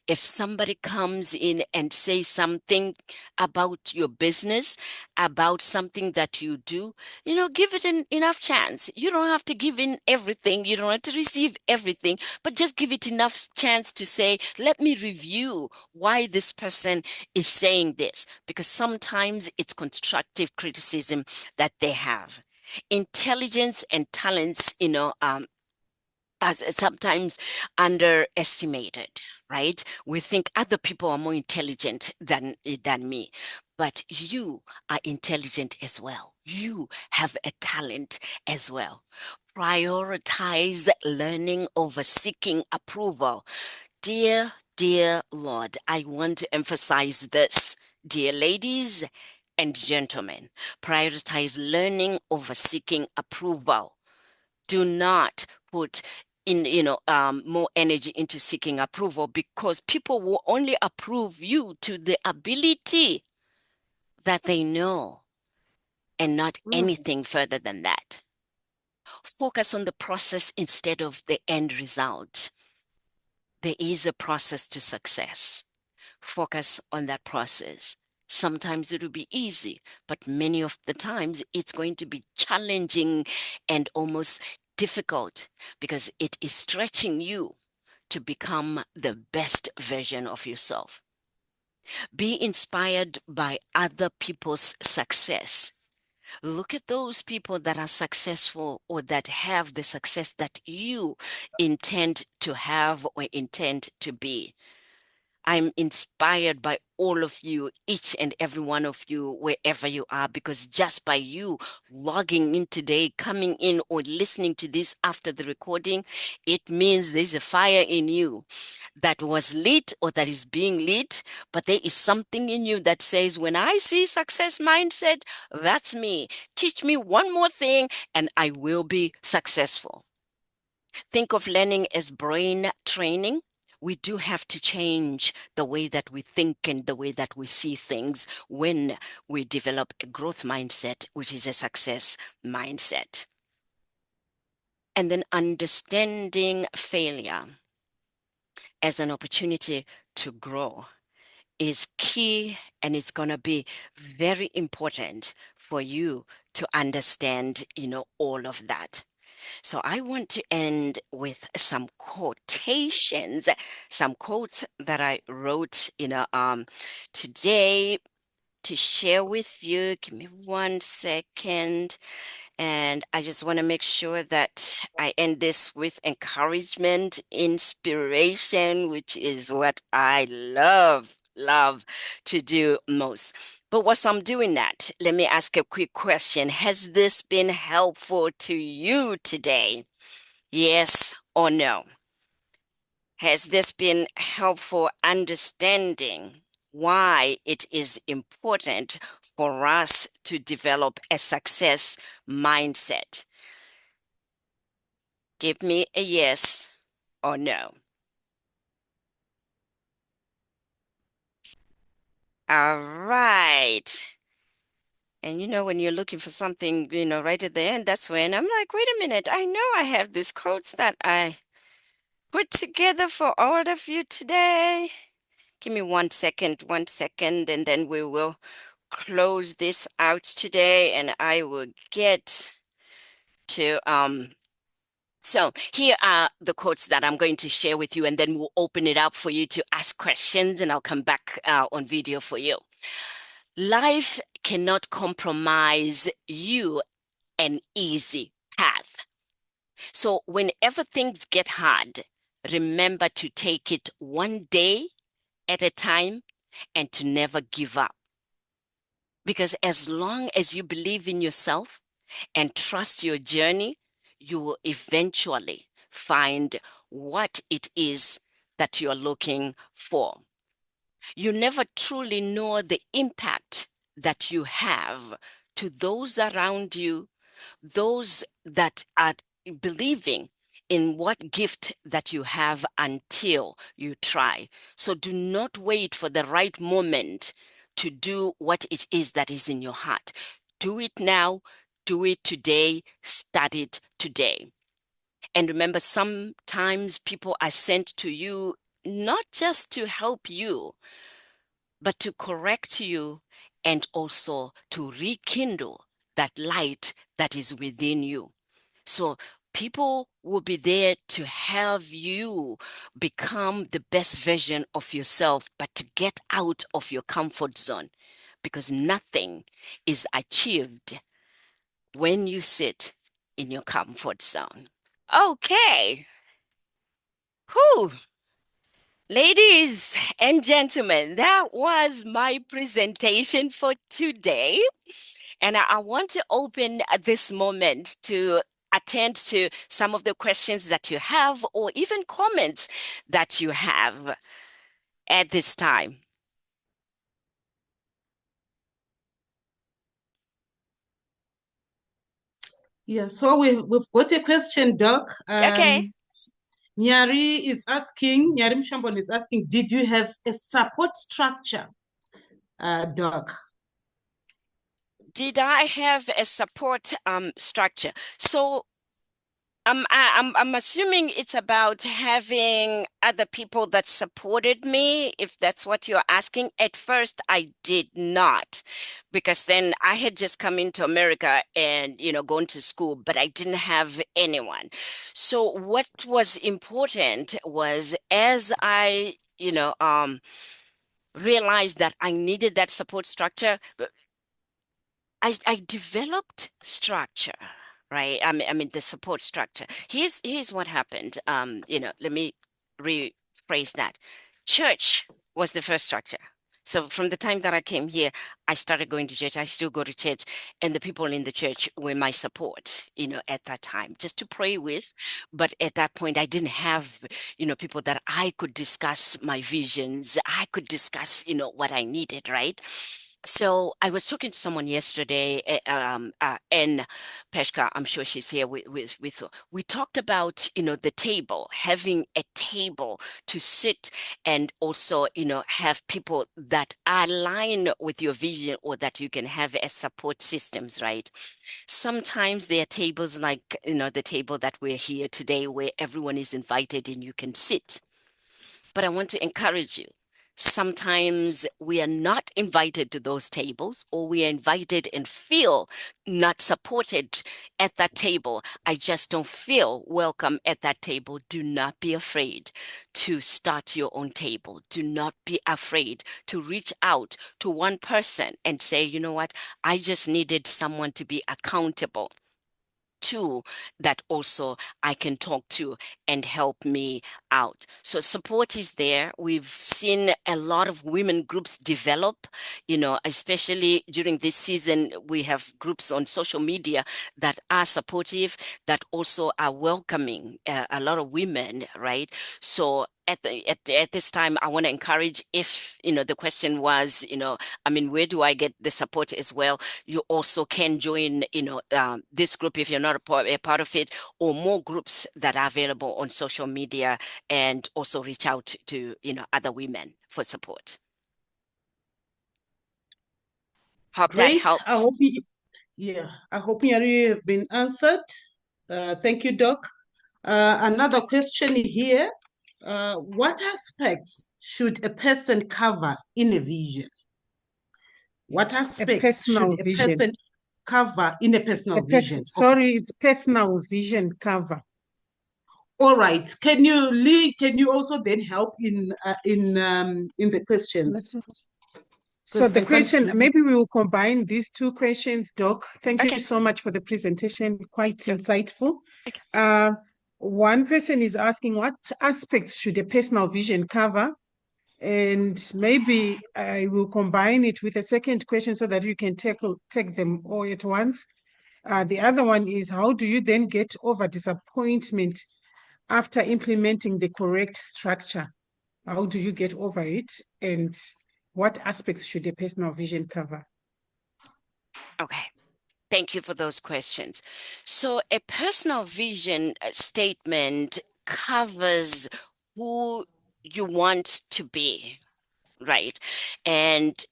If somebody comes in and says something about your business, about something that you do, give it enough chance. You don't have to give in everything. You don't have to receive everything, but just give it enough chance to say, let me review why this person is saying this, because sometimes it's constructive criticism that they have. Intelligence and talents, as sometimes underestimated, right? We think other people are more intelligent than me, but you are intelligent as well. You have a talent as well. Prioritize learning over seeking approval. Dear Lord, I want to emphasize this. Dear ladies and gentlemen, prioritize learning over seeking approval. Do not put in more energy into seeking approval, because people will only approve you to the ability that they know and not anything further than that. Focus on the process instead of the end result. There is a process to success. Focus on that process. Sometimes it will be easy, but many of the times it's going to be challenging and almost difficult, because it is stretching you to become the best version of yourself. Be inspired by other people's success. Look at those people that are successful or that have the success that you intend to have or intend to be. I'm inspired by all of you, each and every one of you, wherever you are, because just by you logging in today, coming in, or listening to this after the recording, it means there's a fire in you that was lit or that is being lit, but there is something in you that says, when I see success mindset, that's me. Teach me one more thing and I will be successful. Think of learning as brain training. We do have to change the way that we think and the way that we see things when we develop a growth mindset, which is a success mindset. And then understanding failure as an opportunity to grow is key, and it's going to be very important for you to understand, all of that. So I want to end with some quotations, some quotes that I wrote, today to share with you. Give me 1 second. And I just want to make sure that I end this with encouragement, inspiration, which is what I love to do most. But whilst I'm doing that, let me ask a quick question. Has this been helpful to you today? Yes or no? Has this been helpful understanding why it is important for us to develop a success mindset? Give me a yes or no. All right. And when you're looking for something, right at the end, that's when I'm like, wait a minute, I know I have these quotes that I put together for all of you today. Give me 1 second, and then we will close this out today, and I will get to so here are the quotes that I'm going to share with you, and then we'll open it up for you to ask questions, and I'll come back on video for you. Life cannot compromise you an easy path. So whenever things get hard, remember to take it one day at a time and to never give up. Because as long as you believe in yourself and trust your journey, you will eventually find what it is that you're looking for. You never truly know the impact that you have to those around you, those that are believing in what gift that you have until you try. So do not wait for the right moment to do what it is that is in your heart. Do it now, do it today, start it today. And remember, sometimes people are sent to you not just to help you, but to correct you and also to rekindle that light that is within you. So people will be there to have you become the best version of yourself, but to get out of your comfort zone, because nothing is achieved when you sit in your comfort zone. Okay. Whew. Ladies and gentlemen, that was my presentation for today. And I want to open this moment to attend to some of the questions that you have, or even comments that you have at this time. Yeah, so we've got a question, Doc. Okay. Nyari Mshambon is asking, did you have a support structure, Doc? Did I have a support structure? So I'm assuming it's about having other people that supported me, if that's what you're asking. At first, I did not, because then I had just come into America and, gone to school, but I didn't have anyone. So what was important was, as I, realized that I needed that support structure, I developed structure, right? I mean the support structure. Here's what happened. Let me rephrase that. Church was the first structure. So from the time that I came here, I started going to church. I still go to church, and the people in the church were my support, at that time, just to pray with. But at that point, I didn't have, people that I could discuss my visions. I could discuss, what I needed, right? So I was talking to someone yesterday, and Peshka, I'm sure she's here with. We talked about, the table, having a table to sit and also, have people that align with your vision, or that you can have as support systems, right? Sometimes there are tables like, the table that we're here today, where everyone is invited and you can sit. But I want to encourage you. Sometimes we are not invited to those tables, or we are invited and feel not supported at that table. I just don't feel welcome at that table. Do not be afraid to start your own table. Do not be afraid to reach out to one person and say, you know what, I just needed someone to be accountable to, that also I can talk to and help me out. So support is there. We've seen a lot of women groups develop, especially during this season. We have groups on social media that are supportive, that also are welcoming a lot of women, right? So at this time, I want to encourage, if, the question was, where do I get the support as well? You also can join, this group if you're not a part of it, or more groups that are available on social media, and also reach out to, other women for support. Hope that Great. helps. I hope Nyari have been answered. Thank you, Doc. Another question here. What aspects should a person cover in a vision? What aspects should a person cover in a personal vision? Sorry, it's personal vision cover. All right. Can you also then help in the questions? So the question, maybe we will combine these two questions, Doc. Thank you so much for the presentation, quite insightful. One person is asking, what aspects should a personal vision cover? And maybe I will combine it with a second question so that you can take them all at once. The other one is, how do you then get over disappointment after implementing the correct structure? How do you get over it? And what aspects should a personal vision cover? Okay. Thank you for those questions. So a personal vision statement covers who you want to be, right? And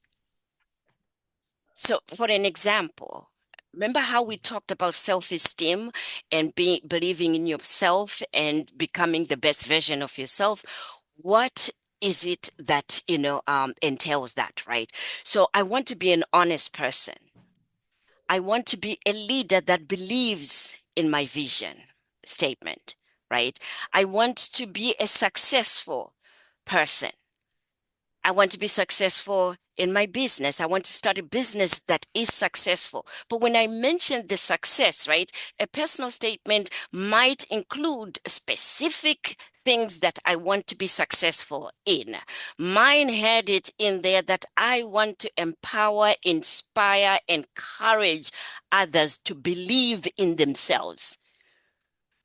so for an example, remember how we talked about self-esteem and believing in yourself and becoming the best version of yourself? what is it that, entails that, right? So I want to be an honest person. I want to be a leader that believes in my vision statement, right? I want to be a successful person. I want to be successful in my business. I want to start a business that is successful. But when I mention the success, right, a personal statement might include specific things that I want to be successful in. Mine had it in there that I want to empower, inspire, encourage others to believe in themselves.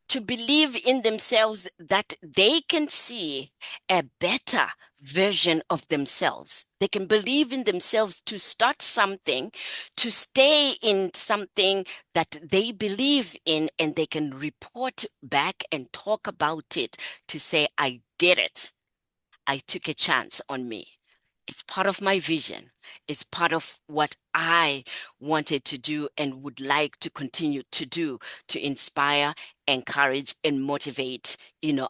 To believe in themselves that they can see a better version of themselves. They can believe in themselves to start something, to stay in something that they believe in, and they can report back and talk about it to say, I did it. I took a chance on me. It's part of my vision. It's part of what I wanted to do and would like to continue to do to inspire, encourage, and motivate,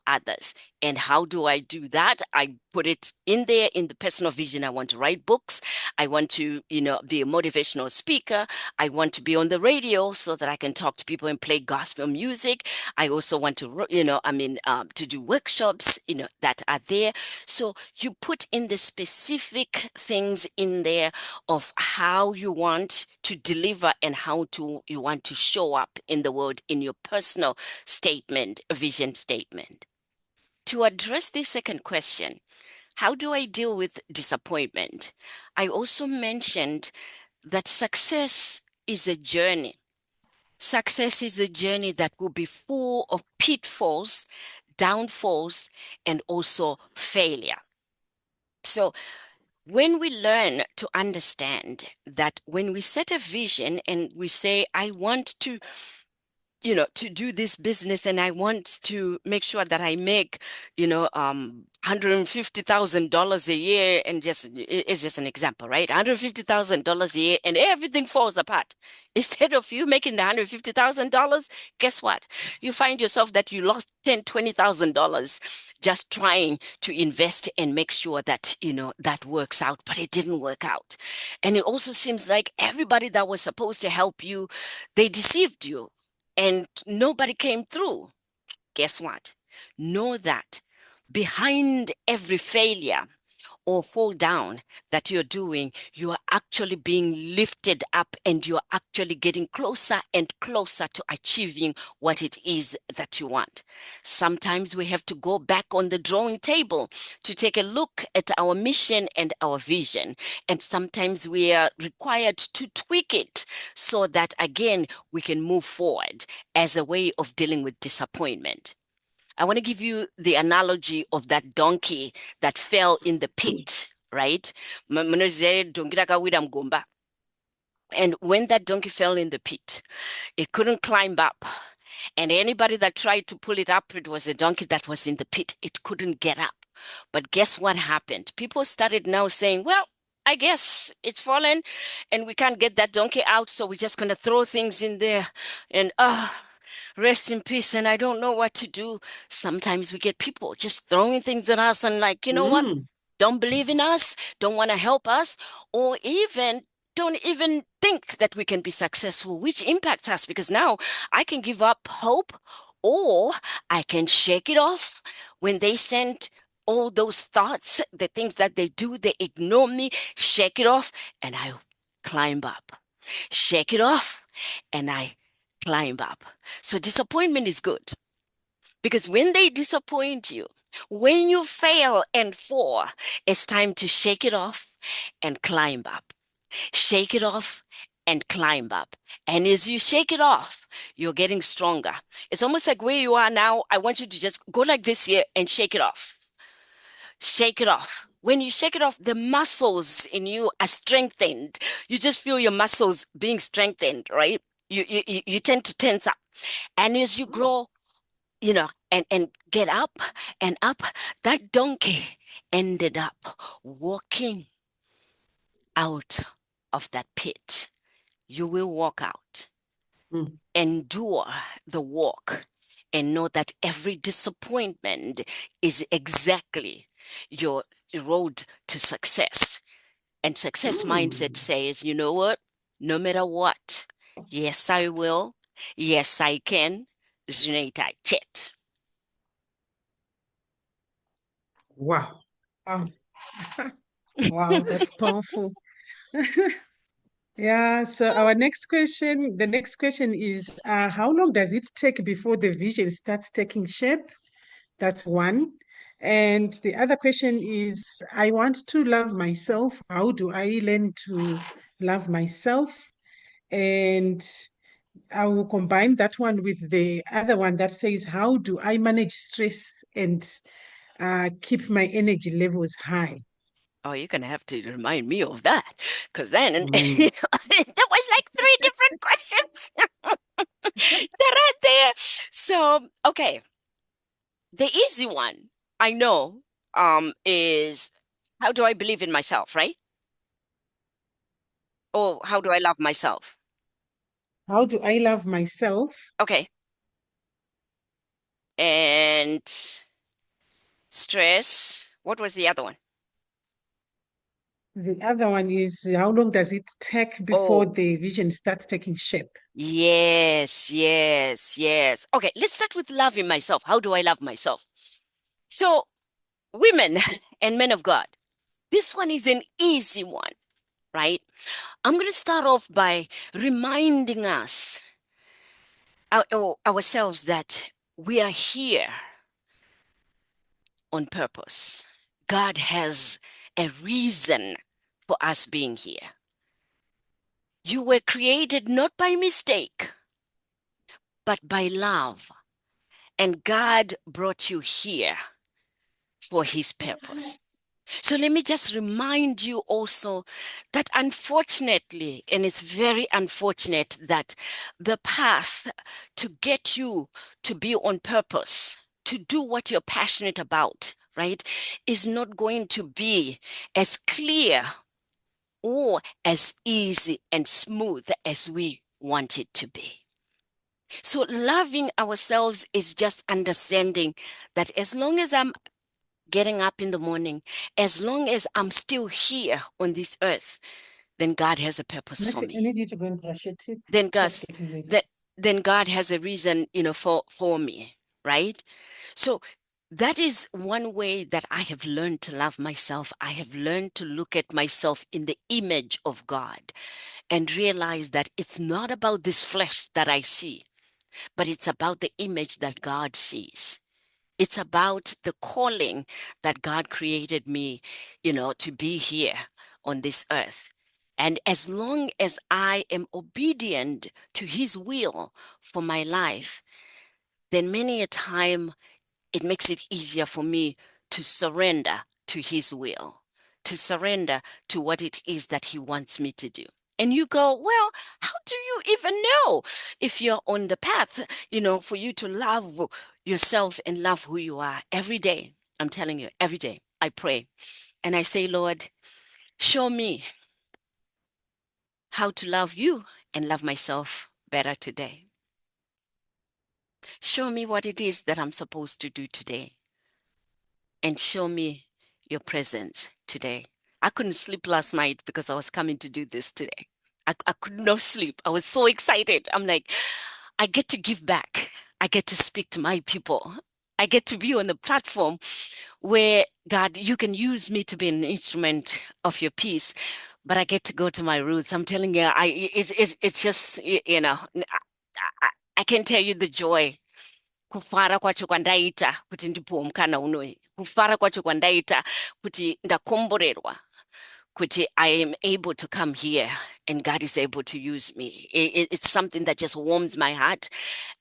others. And how do I do that? I put it in there in the personal vision. I want to write books. I want to, be a motivational speaker. I want to be on the radio so that I can talk to people and play gospel music. I also want to, to do workshops, that are there. So you put in the specific things in there of how you want to deliver and how you want to show up in the world in your personal statement, vision statement. To address the second question, how do I deal with disappointment? I also mentioned that success is a journey. Success is a journey that will be full of pitfalls, downfalls, and also failure. So when we learn to understand that when we set a vision and we say, I want to to do this business and I want to make sure that I make, $150,000 a year, and it's just an example, right? $150,000 a year and everything falls apart. Instead of you making the $150,000, guess what? You find yourself that you lost $10,000, $20,000 just trying to invest and make sure that, that works out, but it didn't work out. And it also seems like everybody that was supposed to help you, they deceived you. And nobody came through. Guess what? Know that behind every failure or fall down that you're doing, you are actually being lifted up and you're actually getting closer and closer to achieving what it is that you want. Sometimes we have to go back on the drawing table to take a look at our mission and our vision. And sometimes we are required to tweak it so that, again, we can move forward as a way of dealing with disappointment. I want to give you the analogy of that donkey that fell in the pit, right? And when that donkey fell in the pit, it couldn't climb up. And anybody that tried to pull it up, it was a donkey that was in the pit. It couldn't get up. But guess what happened? People started now saying, well, I guess it's fallen and we can't get that donkey out. So we're just going to throw things in there and, rest in peace. And I don't know what to do. Sometimes we get people just throwing things at us and like, you know what? Don't believe in us, don't want to help us, or even don't even think that we can be successful, which impacts us because now I can give up hope or I can shake it off when they send all those thoughts, the things that they do, they ignore me, shake it off and I climb up. Shake it off and I climb up. So disappointment is good because when they disappoint you, when you fail and fall, it's time to shake it off and climb up. Shake it off and climb up. And as you shake it off, you're getting stronger. It's almost like where you are now. I want you to just go like this here and shake it off. Shake it off. When you shake it off, the muscles in you are strengthened. You just feel your muscles being strengthened, right? You tend to tense up. And as you grow, and get up and up, that donkey ended up walking out of that pit. You will walk out, endure the walk, and know that every disappointment is exactly your road to success. And success mindset says, you know what? No matter what, yes, I will. Yes, I can. Zuneta chet. Wow. Wow, that's powerful. Yeah, so our next question, the next question is, how long does it take before the vision starts taking shape? That's one. And the other question is, I want to love myself. How do I learn to love myself? And I will combine that one with the other one that says, how do I manage stress and keep my energy levels high? Oh, you're going to have to remind me of that, because then there was like 3 different questions that are there. So, okay, the easy one I know is, how do I believe in myself, right? Or how do I love myself? How do I love myself? Okay. And stress. What was the other one? The other one is, how long does it take before Oh, the vision starts taking shape? yes, yes, yes. Okay, let's start with loving myself. How do I love myself? So, women and men of God, this one is an easy one, right? I'm going to start off by reminding us, ourselves, that we are here on purpose. God has a reason for us being here. You were created not by mistake, but by love. And God brought you here for his purpose. So let me just remind you also that unfortunately, and it's very unfortunate, that the path to get you to be on purpose, to do what you're passionate about, right, is not going to be as clear or as easy and smooth as we want it to be. So loving ourselves is just understanding that as long as I'm getting up in the morning, as long as I'm still here on this earth, then God has a purpose for I me. need you to go and brush your teeth. Then God, It's getting late. then God has a reason, for me, right? So that is one way that I have learned to love myself. I have learned to look at myself in the image of God and realize that it's not about this flesh that I see, but it's about the image that God sees. It's about the calling that God created me, to be here on this earth. And as long as I am obedient to his will for my life, then many a time it makes it easier for me to surrender to his will, to surrender to what it is that he wants me to do. And you go, well, how do you even know if you're on the path, for you to love yourself and love who you are every day? I'm telling you, every day I pray and I say, Lord, show me how to love you and love myself better today. Show me what it is that I'm supposed to do today. And show me your presence today. I couldn't sleep last night because I was coming to do this today. I could not sleep. I was so excited. I'm like, I get to give back. I get to speak to my people. I get to be on the platform where, God, you can use me to be an instrument of your peace, but I get to go to my roots. I'm telling you, it's just, I can't tell you the joy. Kufara kwacho kwandaita kuti ndipuwe mukana unoyi, kufara kwacho kwandaita kuti ndakomborerwa, kuti I am able to come here and God is able to use me. It's something that just warms my heart.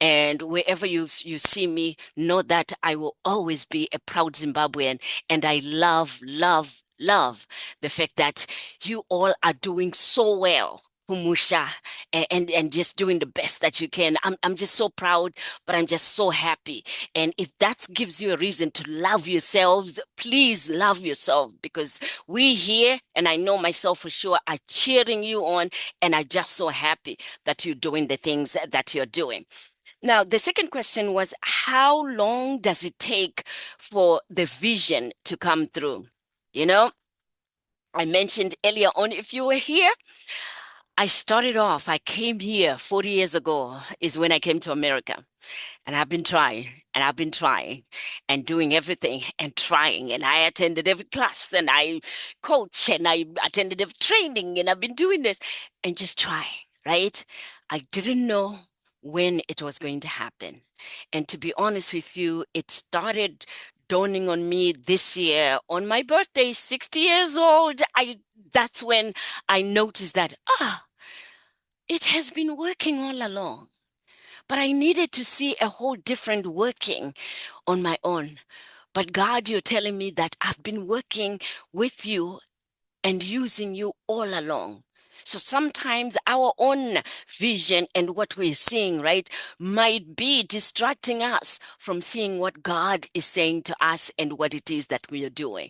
And wherever you see me, know that I will always be a proud Zimbabwean. And I love, love, love the fact that you all are doing so well. Humusha, and just doing the best that you can. I'm just so proud, but I'm just so happy. And if that gives you a reason to love yourselves, please love yourself, because we here, and I know myself for sure, are cheering you on and are just so happy that you're doing the things that you're doing. Now, the second question was, how long does it take for the vision to come through? You know, I mentioned earlier on, if you were here, I came here 40 years ago, is when I came to America. And I've been trying and I've been trying and doing everything and trying. And I attended every class and I coach and I attended every training and I've been doing this and just trying, right? I didn't know when it was going to happen. And to be honest with you, it started dawning on me this year on my birthday, 60 years old. That's when I noticed that, it has been working all along. But I needed to see a whole different working on my own. But God, you're telling me that I've been working with you and using you all along. So sometimes our own vision and what we're seeing, right, might be distracting us from seeing what God is saying to us and what it is that we are doing.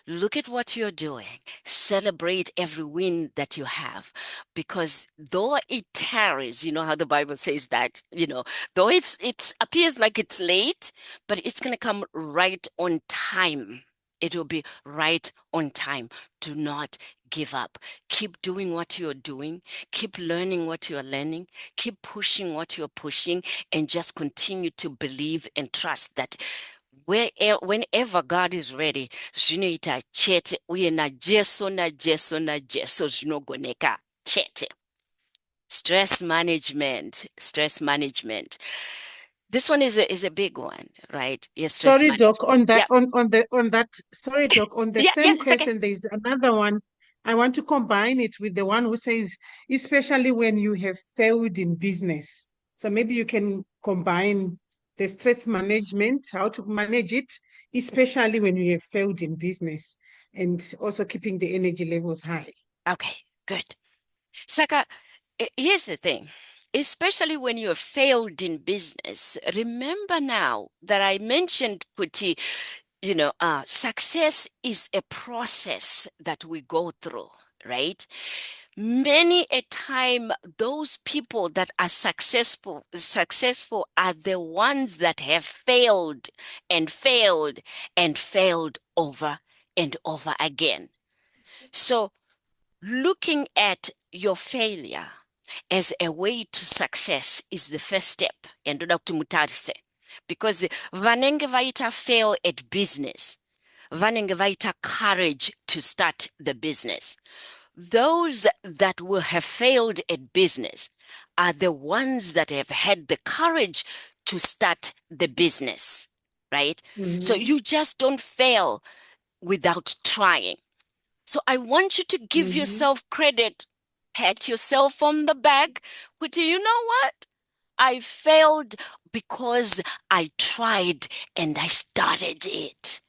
Look at what you're doing. Celebrate every win that you have. Because though it tarries, you know how the Bible says that, though it appears like it's late, but it's going to come right on time. It will be right on time. Do not give up. Keep doing what you're doing. Keep learning what you're learning. Keep pushing what you're pushing, and just continue to believe and trust that whenever God is ready, zvinoita chete uye na Jesu zvinogoneka chete. Stress management. This one is a big one, right? Yes. Sorry, Doc, on that, sorry, Doc, on the same question, okay. There's another one. I want to combine it with the one who says, especially when you have failed in business. So maybe you can combine the stress management, how to manage it, especially when you have failed in business, and also keeping the energy levels high. Okay, good. Saka, here's the thing. Especially when you have failed in business, remember now that I mentioned, Kuti, success is a process that we go through, right? Many a time, those people that are successful are the ones that have failed and failed and failed over and over again. So looking at your failure as a way to success is the first step. And because vanenge vaita fail at business, vanenge vaita courage to start the business. Those that will have failed at business are the ones that have had the courage to start the business, right? Mm-hmm. So you just don't fail without trying. So I want you to give yourself credit, pat yourself on the back. But you know what? I failed because I tried and I started it.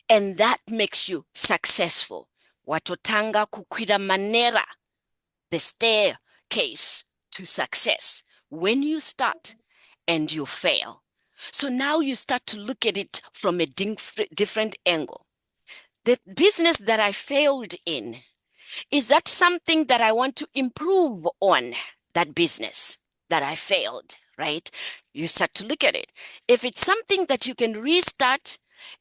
And that makes you successful. Watotanga kukwira manera, the staircase to success. When you start and you fail. So now you start to look at it from a different angle. The business that I failed in, is that something that I want to improve on, that business that I failed, right? You start to look at it. If it's something that you can restart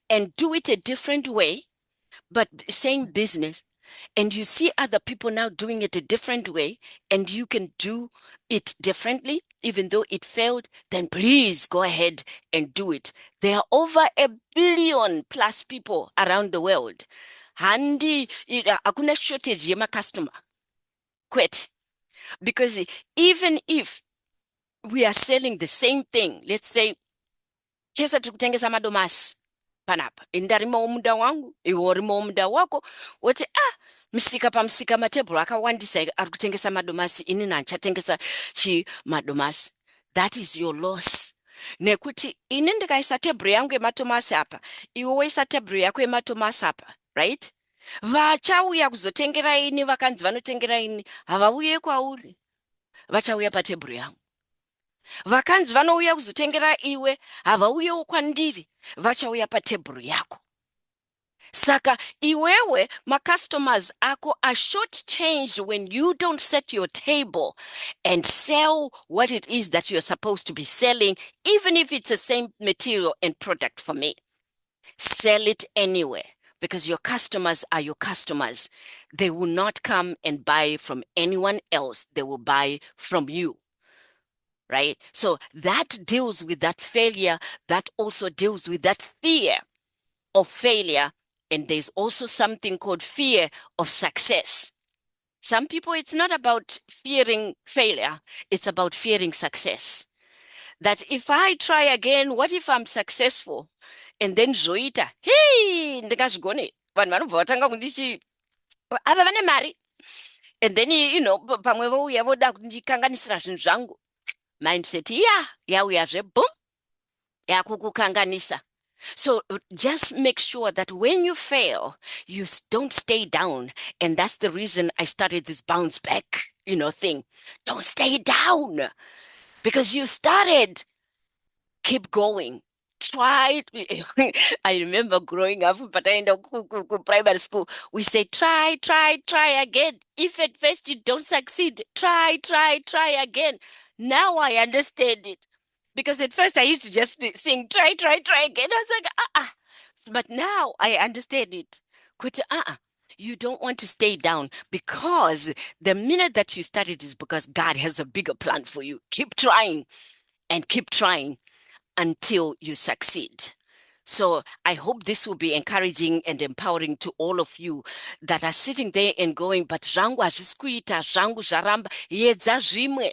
and do it a different way, but same business, and you see other people now doing it a different way, and you can do it differently, even though it failed, then please go ahead and do it. There are over 1 billion plus people around the world. Handi, akuna shortage yema customer. Quit. Because even if we are selling the same thing, let's say, chesa tukutengeza madomasi panapa. Indarima omuda wangu, iworima omuda wako, wote, msika pa msika matebro, akawandisa arikutengesa madomasi, ini nanchatengesa chi madomasi. That is your loss. Nekuti, ini ndikaisa tebro yangu ematomasi hapa, iwoisa tebro yako ematomasi hapa, right? Vachauya kuzotengera ini, vakanzi vanotengera ini, havauye kwauri. Vachauya pa tebro yangu. Vakanzi vanouya kuzotengera iwe, havauyewo kwandiri, vachauya pa tebro yako. Saka, iwewe, my customers ako are short-changed when you don't set your table and sell what it is that you're supposed to be selling, even if it's the same material and product for me. Sell it anyway, because your customers are your customers. They will not come and buy from anyone else. They will buy from you. Right? So that deals with that failure. That also deals with that fear of failure. And there's also something called fear of success. Some people, it's not about fearing failure. It's about fearing success. That if I try again, what if I'm successful? And then zoita, hey, ndingazvigone. Vanhu vanobva vatanga kundichi, ava vane mari. And then, pamwe vouya voda kundikanganisira zvinhu zvangu. Mindset yauyazve, boom, yakukukanganisa. So just make sure that when you fail, you don't stay down. And that's the reason I started this bounce back, thing. Don't stay down because you started. Keep going. Try. I remember growing up, but I ended up primary school. We say, try again. If at first you don't succeed, try again. Now I understand it. Because at first I used to just sing, try again. I was like, But now I understand it. You don't want to stay down because the minute that you started is because God has a bigger plan for you. Keep trying and keep trying until you succeed. So I hope this will be encouraging and empowering to all of you that are sitting there and going, but zvangu hazvisikuita, zvangu zvaramba, yedza zvimwe.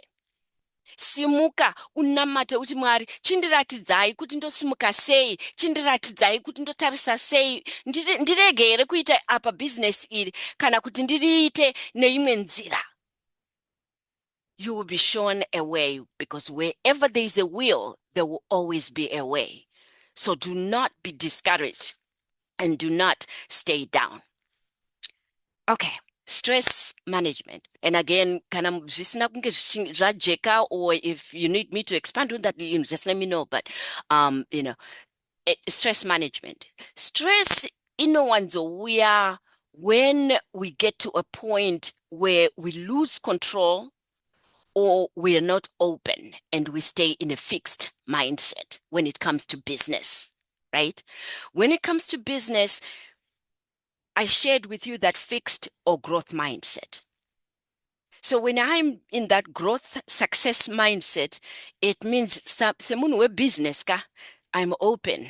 Simuka unamate uti Mwari, chindiratidzai kuti ndosimuka sei, chindiratidzai kuti ndotarisa sei, ndirege here kuita apa business iri, kana kuti ndiriite neimwe nzira. You will be shown a way, because wherever there is a will, there will always be a way. So do not be discouraged and do not stay down. Okay, stress management. And again, or if you need me to expand on that, just let me know. But, stress management. Stress, we are when we get to a point where we lose control, or we are not open and we stay in a fixed mindset when it comes to business, right? When it comes to business, I shared with you that fixed or growth mindset. So when I'm in that growth success mindset, it means business, I'm open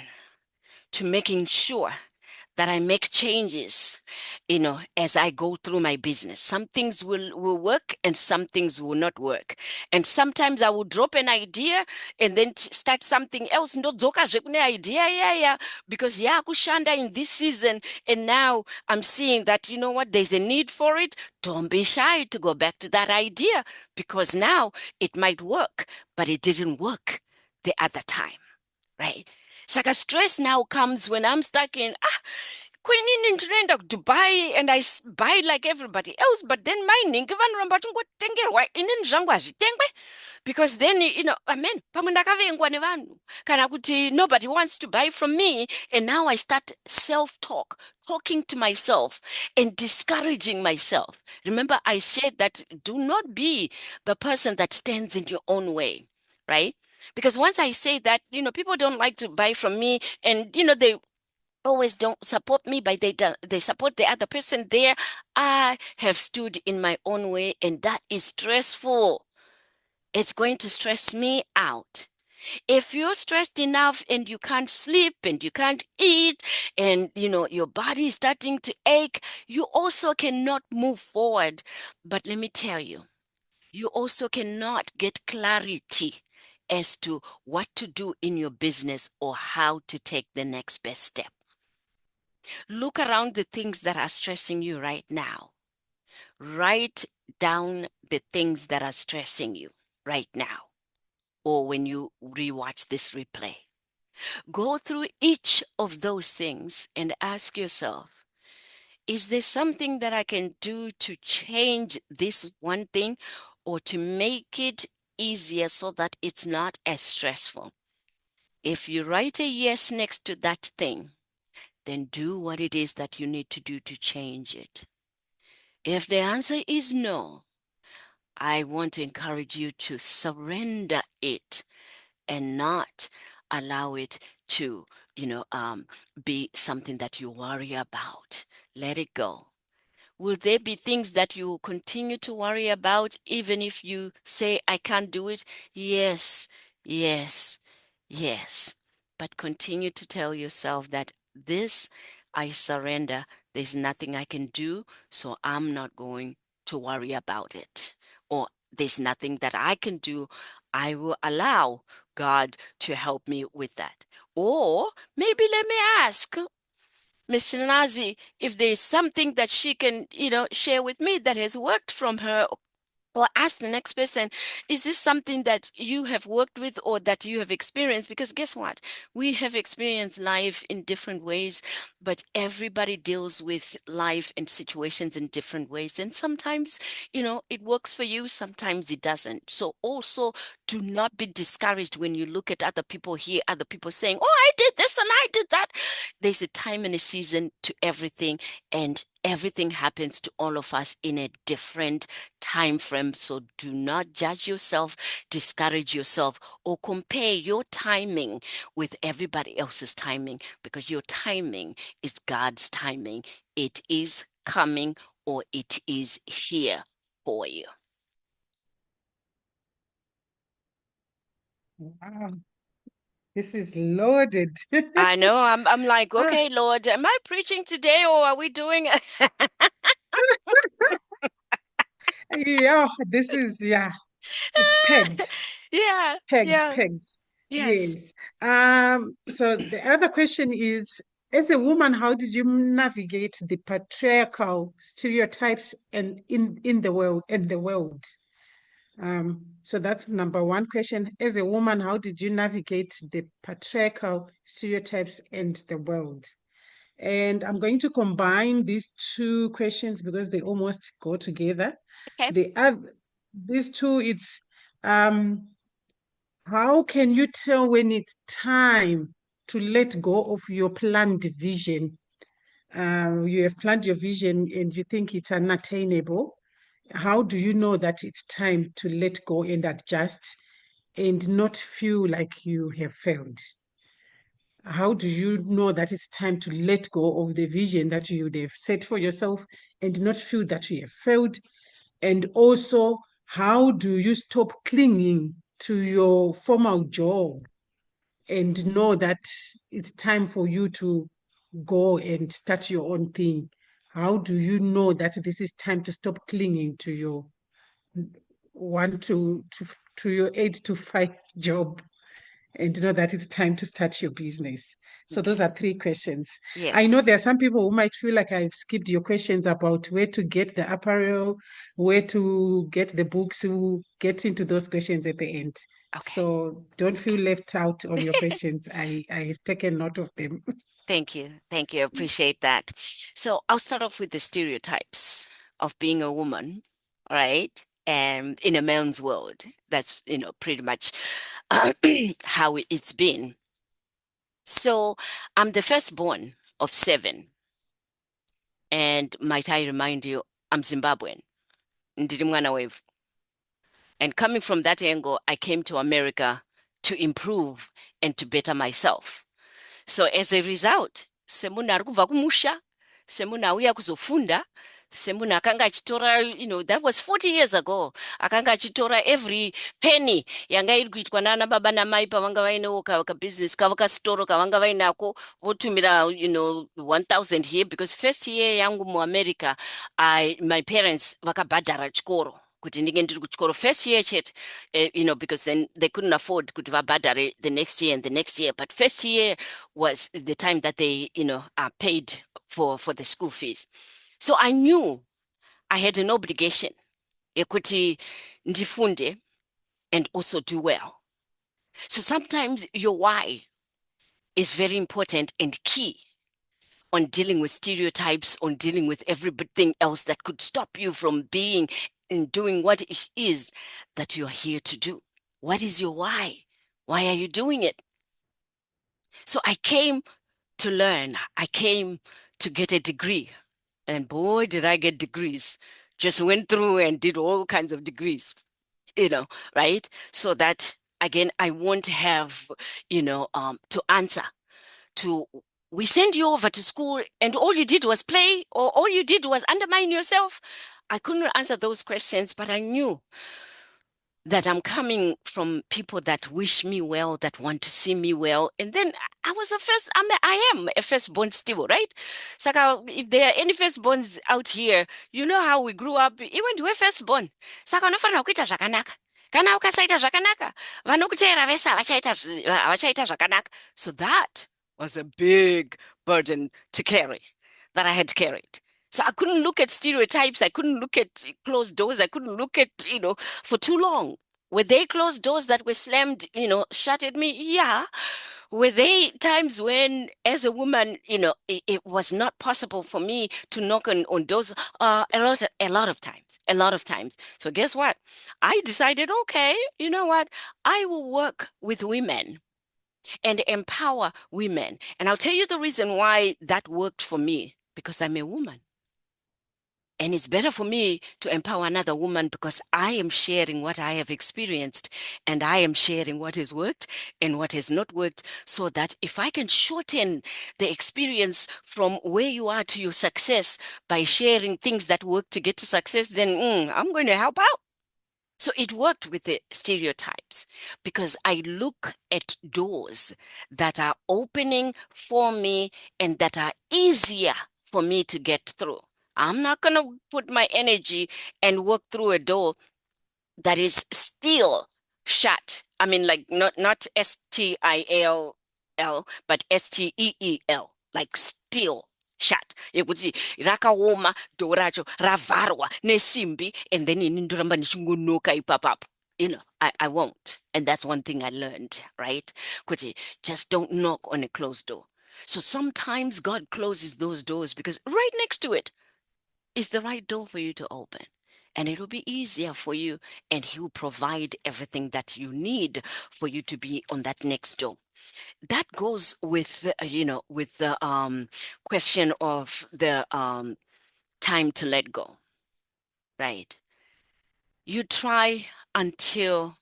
to making sure that I make changes, as I go through my business. Some things will work and some things will not work. And sometimes I will drop an idea and then start something else. Idea, because kushanda in this season. And now I'm seeing that, there's a need for it. Don't be shy to go back to that idea, because now it might work, but it didn't work the other time, right? Saka stress now comes when I'm stuck in, Queen in Dubai, and I buy like everybody else, but then my because then, amen, nobody wants to buy from me. And now I start self-talk, talking to myself and discouraging myself. Remember, I said that do not be the person that stands in your own way, right? Because once I say that, people don't like to buy from me, and, they always don't support me, but they support the other person there. I have stood in my own way, and that is stressful. It's going to stress me out. If you're stressed enough and you can't sleep and you can't eat and, your body is starting to ache, you also cannot move forward. But let me tell you, you also cannot get clarity as to what to do in your business or how to take the next best step. Look around the things that are stressing you right now. Write down the things that are stressing you right now, or when you rewatch this replay. Go through each of those things and ask yourself, is there something that I can do to change this one thing or to make it easier so that it's not as stressful? If you write a yes next to that thing, then do what it is that you need to do to change it. If the answer is no, I want to encourage you to surrender it and not allow it to, be something that you worry about. Let it go. Will there be things that you will continue to worry about even if you say, I can't do it? Yes, yes, yes. But continue to tell yourself that this, I surrender. There's nothing I can do, so I'm not going to worry about it. Or there's nothing that I can do. I will allow God to help me with that. Or maybe let me ask Miss Shinazi if there's something that she can, share with me that has worked from her. Or ask the next person, is this something that you have worked with or that you have experienced? Because guess what? We have experienced life in different ways, but everybody deals with life and situations in different ways. And sometimes, it works for you, sometimes it doesn't. So also do not be discouraged when you look at other people, hear other people saying, oh, I did this and I did that. There's a time and a season to everything, and everything happens to all of us in a different time frame. So do not judge yourself, discourage yourself, or compare your timing with everybody else's timing, because your timing is God's timing. It is coming, or it is here for you. Wow, this is loaded. I know. I'm like, okay, Lord, am I preaching today or are we doing Yeah, it's pegged. Yeah. Pegged. Yes. Yes. So the other question is, as a woman, how did you navigate the patriarchal stereotypes and in the world? So that's number one question. As a woman, how did you navigate the patriarchal stereotypes and the world? And I'm going to combine these two questions because they almost go together. Okay. These two, it's how can you tell when it's time to let go of your planned vision? You have planned your vision and you think it's unattainable. How do you know that it's time to let go and adjust and not feel like you have failed? How do you know that it's time to let go of the vision that you would have set for yourself and not feel that you have failed? And also, how do you stop clinging to your formal job and know that it's time for you to go and start your own thing? How do you know that this is time to stop clinging to your your 8 to 5 job and know that it's time to start your business? So those are 3 questions. I know Yes. there are some people who might feel like I've skipped your questions about where to get the apparel, where to get the books. We'll get into those questions at the end. Okay. So don't feel left out on your questions. I've taken note of them. Thank you. Thank you. I appreciate that. So I'll start off with the stereotypes of being a woman, right? And in a man's world, that's, pretty much how it's been. So I'm the firstborn of 7. And might I remind you, I'm Zimbabwean. Ndiri mwana wevu. And coming from that angle, I came to America to improve and to better myself. So as a result, semunhu ari kubva kumusha, semunhu auya kuzofunda, semunhu akanga achitora, that was 40 years ago, akanga achitora every penny yanga iri kuitwa nana baba namai pavanga vainewo kabusiness kavo kasitoro kavanga vainako votumira 1000 here, because first year yangu muamerica my parents vakabhadhara chikoro kuti ndinge ndiri kuchikoro first year chete, because then they couldn't afford kuti vabhadhare the next year and the next year, but first year was the time that they paid for the school fees. So I knew I had an obligation yekuti ndifunde and also do well. So sometimes your why is very important and key on dealing with stereotypes, on dealing with everything else that could stop you from being and doing what it is that you're here to do. What is your why? Why are you doing it? So I came to learn. I came to get a degree. And boy, did I get degrees. Just went through and did all kinds of degrees, right? So that, again, I won't have, to answer to, we send you over to school and all you did was play or all you did was undermine yourself. I couldn't answer those questions, but I knew that I'm coming from people that wish me well, that want to see me well. And then I am a firstborn still, right? Saka, if there are any firstborns out here, you know how we grew up, even we're firstborn. Saka unofanira kuita zvakanaka. Kana ukasaita zvakanaka, vanokuteera vese havachaita zvakanaka. So that was a big burden to carry, that I had carried. So I couldn't look at stereotypes. I couldn't look at closed doors. I couldn't look at, for too long. Were they closed doors that were slammed, shut at me? Yeah. Were they times when, as a woman, it was not possible for me to knock on doors? A lot of times. So guess what? I decided, okay, you know what? I will work with women and empower women. And I'll tell you the reason why that worked for me, because I'm a woman. And it's better for me to empower another woman because I am sharing what I have experienced and I am sharing what has worked and what has not worked, so that if I can shorten the experience from where you are to your success by sharing things that work to get to success, then I'm going to help out. So it worked with the stereotypes because I look at doors that are opening for me and that are easier for me to get through. I'm not going to put my energy and work through a door that is still shut. I mean, like not STILL, but STEEL, like still shut. Yekuti rakaoma door racho ravarwa nesimbi, and then inindoramba nichingonoka ipapapo. I won't. And that's one thing I learned, right? Kuti, just don't knock on a closed door. So sometimes God closes those doors because right next to it is the right door for you to open. And it will be easier for you, and He will provide everything that you need for you to be on that next door. That goes with, with the question of the time to let go, right? You try until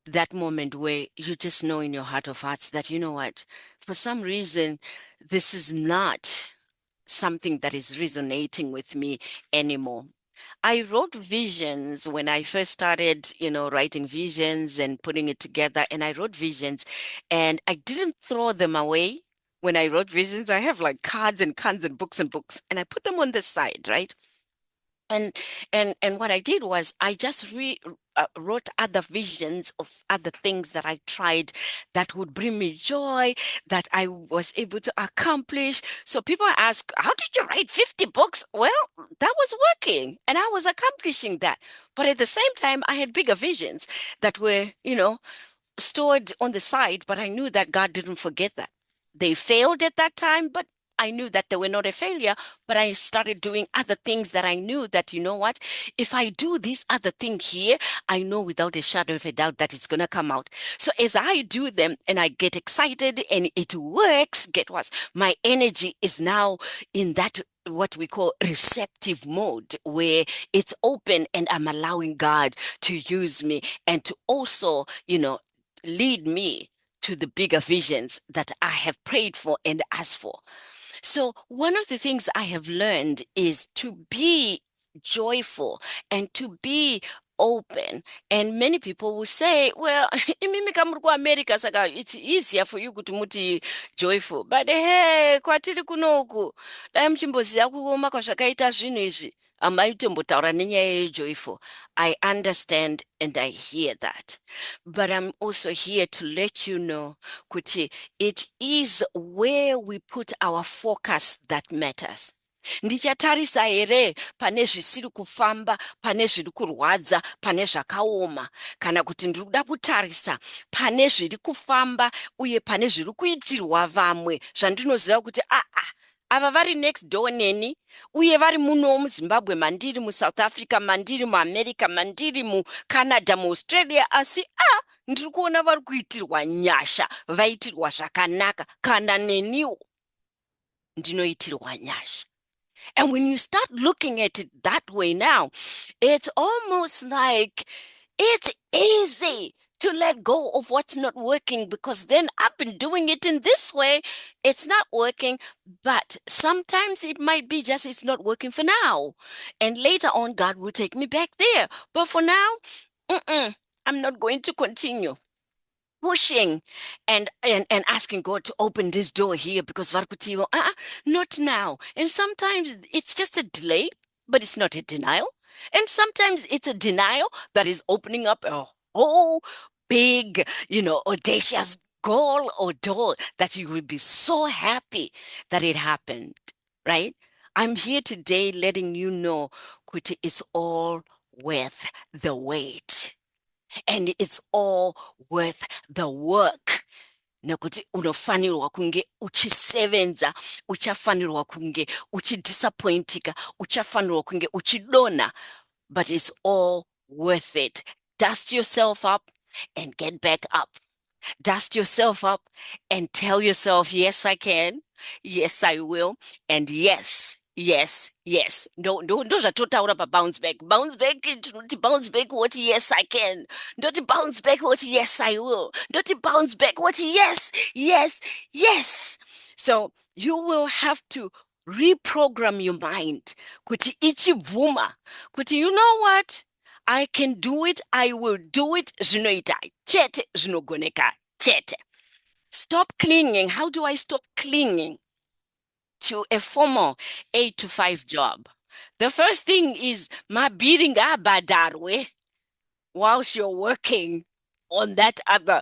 that moment where you just know in your heart of hearts that, you know what, for some reason, this is not something that is resonating with me anymore. I wrote visions when I first started, writing visions and putting it together. And I wrote visions and I didn't throw them away. When I wrote visions, I have like cards and books and I put them on the side, right? And what I did was I just wrote other visions of other things that I tried that would bring me joy, that I was able to accomplish. So people ask, how did you write 50 books? Well, that was working and I was accomplishing that. But at the same time, I had bigger visions that were, stored on the side, but I knew that God didn't forget that. They failed at that time, but I knew that they were not a failure, but I started doing other things that I knew that, you know what, if I do this other thing here, I know without a shadow of a doubt that it's going to come out. So as I do them and I get excited and it works, get what? My energy is now in that what we call receptive mode, where it's open and I'm allowing God to use me and to also, lead me to the bigger visions that I have prayed for and asked for. So one of the things I have learned is to be joyful and to be open. And many people will say, well, imimi kamuri kuAmerica saka it's easier for you kuti muti joyful. But hey, kwatiri kunoku, dai muchimboziya kuoma kwazvakaita zvinhu izvi. Amaitombotaura nenyaya yejoyful. I understand and I hear that. But I'm also here to let you know, kuti, it is where we put our focus that matters. Ndichatarisa here pane zvisiri kufamba, pane zviri kurwadza, pane zvakaoma, kana kuti ndiri kuda kutarisa pane zviri kufamba uye pane zviri kuitirwa vamwe zvandinoziva kuti ava vari next door neni uye vari muno muZimbabwe, mandiri muSouth Africa, mandiri muAmerica, mandiri muCanada, muAustralia, asi ndiri kuona vari kuitirwa nyasha vaitirwa zvakanaka kana neniwo ndinoitirwa nyasha. And when you start looking at it that way now, it's almost like it's easy to let go of what's not working, because then I've been doing it in this way. It's not working, but sometimes it might be just it's not working for now. And later on, God will take me back there. But for now, I'm not going to continue pushing and asking God to open this door here because Varkutivo, not now. And sometimes it's just a delay, but it's not a denial. And sometimes it's a denial that is opening up a whole big, audacious goal or door that you will be so happy that it happened, right? I'm here today letting you know, Kuti, it's all worth the wait. And it's all worth the work. Nekuti unofanirwa kunge uchisevenza, uchafanirwa kunge uchidisappointika, uchafanirwa kunge uchidona, but it's all worth it. Dust yourself up and get back up. Dust yourself up and tell yourself, yes, I can. Yes, I will. And yes, yes, yes. Don't zvatotaura about bounce back. Bounce back, don't bounce back what yes, I can. Don't bounce back what yes, I will. Don't bounce back what yes, yes, yes. So you will have to reprogram your mind. Kuti ichibvuma. Kuti you know what? I can do it. I will do it. Zvinoita. Chete zvinogoneka. Chete. Stop clinging. How do I stop clinging to a formal 8 to 5 job? The first thing is mabiring abadarwe whilst you're working on that other,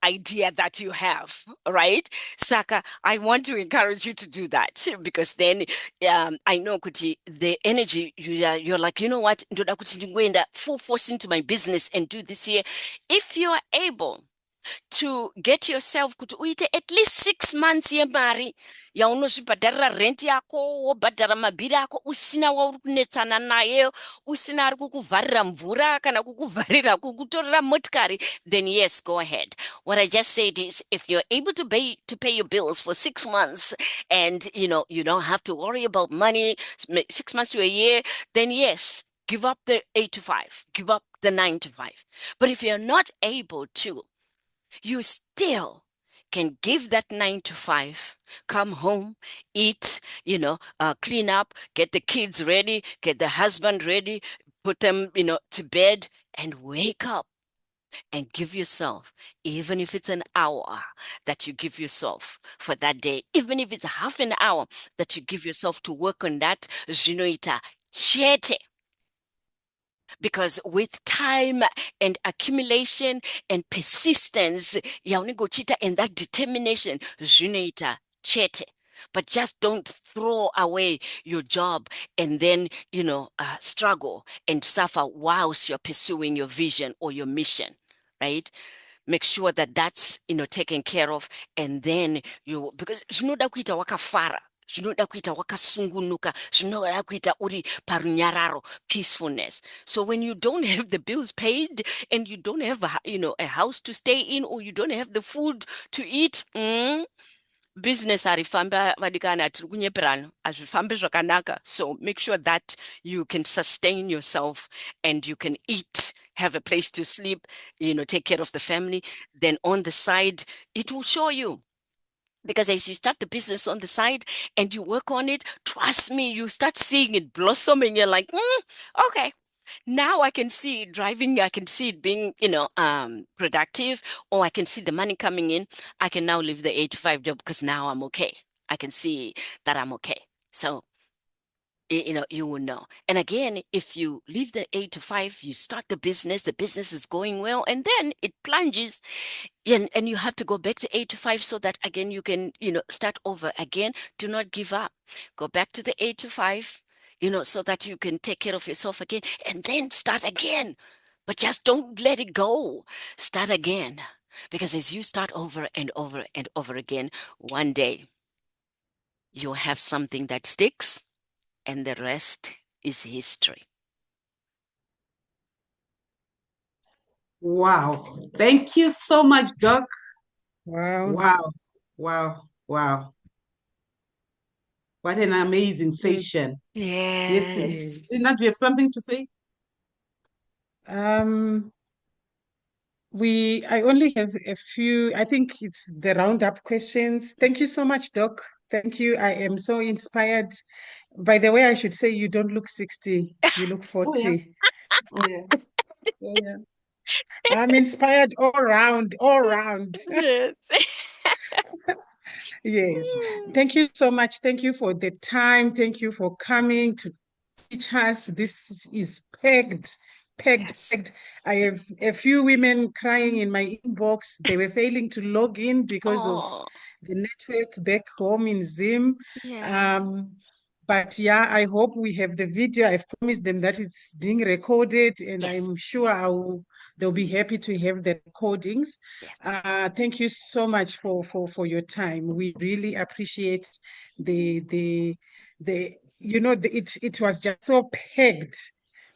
idea that you have, right? Saka, I want to encourage you to do that because then I know Kuti, the energy, you're like, you know what, ndoda kuti ndingoenda full force into my business and do this here. If you're able to get yourself kuti uite at least 6 months yemari yaunozvibhadharira rent yako, wobhadhara mabhiri ako, usina wauri kunetsana naye, usina ari kukuvharira mvura kana kukuvharira kukutorera motikari, then yes, go ahead. What I just said is, if you're able to pay your bills for 6 months and you don't have to worry about money, 6 months to a year, then yes, give up the 8 to 5, give up the 9 to 5. But if you're not able to, you still can give that 9 to 5, come home, eat, clean up, get the kids ready, get the husband ready, put them, to bed, and wake up and give yourself, even if it's an hour that you give yourself for that day, even if it's half an hour that you give yourself to work on that, zvinoita chete. Because with time and accumulation and persistence, yaunengochita and that determination, zvinoita chete. But just don't throw away your job and then, struggle and suffer whilst you're pursuing your vision or your mission, right? Make sure that that's, taken care of. And then because zvinoda kuita wakafara. Zvinoda kuita wakasungunuka, zvinoda kuita uri parunyararo, peacefulness. So when you don't have the bills paid and you don't have a house to stay in, or you don't have the food to eat, business arifamba vadikana tiri kunyeperana, azvifambi zvakanaka. So make sure that you can sustain yourself and you can eat, have a place to sleep, take care of the family. Then on the side, it will show you. Because as you start the business on the side and you work on it, trust me, you start seeing it blossoming. You're like, okay, now I can see it driving. I can see it being, productive, or I can see the money coming in. I can now leave the 8 to 5 job because now I'm okay. I can see that I'm okay. So, you will know. And again, if you leave the 8 to 5, you start the business is going well, and then it plunges. And you have to go back to 8 to 5 so that again you can, start over again. Do not give up. Go back to the 8 to 5, so that you can take care of yourself again and then start again. But just don't let it go. Start again. Because as you start over and over and over again, one day you'll have something that sticks and the rest is history. Wow. Thank you so much, Doc. Wow. Wow. Wow. Wow. What an amazing session. Yes, yes. Yes. Nat, do you have something to say? Um, I only have a few, I think it's the roundup questions. Thank you so much, Doc. Thank you. I am so inspired. By the way, I should say you don't look 60, you look Oh, yeah. 40. Oh, yeah. Oh, yeah. I'm inspired all round, all round. Yes. Yes. Thank you so much. Thank you for the time. Thank you for coming to teach us. This is pegged, pegged, Yes. pegged. I have a few women crying in my inbox. They were failing to log in because of Oh, the network back home in Zim. yeah. But yeah, I hope we have the video. I've promised them that it's being recorded, and Yes. I'm sure they'll be happy to have the recordings. Yes. Thank you so much for your time. We really appreciate the it was just so pegged.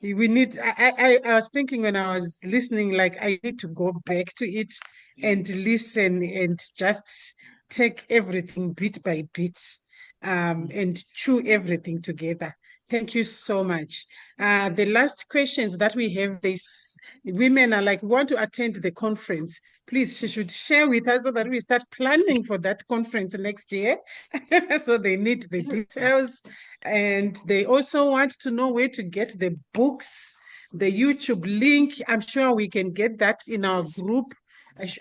We need I was thinking when I was listening, like I need to go back to it and listen and just take everything bit by bit and chew everything together. Thank you so much. The last questions that we have, this women are like, we want to attend the conference. Please, she should share with us so that we start planning for that conference next year. So they need the details. And they also want to know where to get the books, the YouTube link. I'm sure we can get that in our group.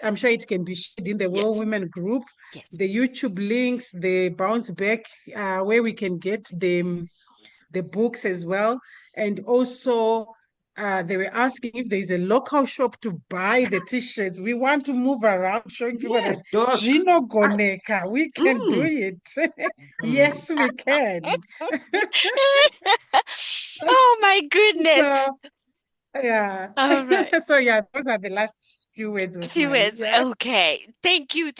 I'm sure it can be shared in the World Yes. Women group. Yes. The YouTube links, the bounce back, where we can get the books as well. And also, they were asking if there's a local shop to buy the t-shirts. We want to move around, showing people that Yes, Doc. Gino I, Goneka, we can do mm, it. mm. Yes, we can. Oh my goodness. So, yeah. All right. So, yeah, those are the last few words A of few mine. words. Yeah. Okay. Thank you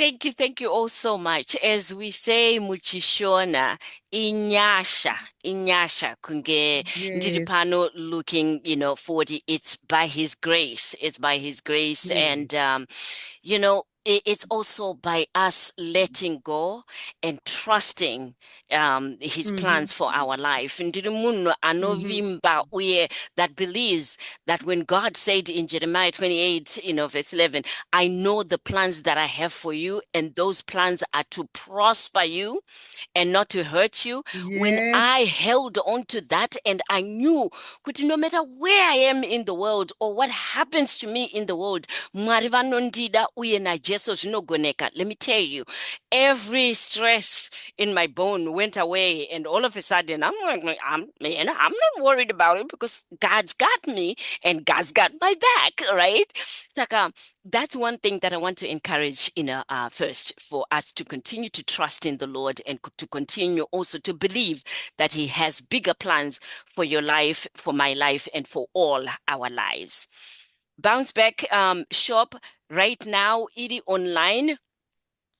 all so much. As we say, Muchishona, Inyasha, Kunge, Yes. Ndiripano looking, 40. It's by his grace. It's by his grace. And, Yes. it's also by us letting go and trusting his Mm-hmm. plans for our life. Ndiri munhu Mm-hmm. anovimba uye that believes that when God said in Jeremiah 28, verse 11, I know the plans that I have for you, and those plans are to prosper you and not to hurt you. When I Yes. held on to that and I knew kuti no matter where I am in the world or what happens to me in the world, Mwari vanondida uye naJesu zvinogoneka. Let me tell you, every stress in my bone went away, and all of a sudden I'm like, I'm not worried about it because God's got me and God's got my back, right? Saka, that's one thing that I want to encourage, first for us to continue to trust in the Lord and to continue also to believe that He has bigger plans for your life, for my life, and for all our lives. Bounce Back shop right now, it online,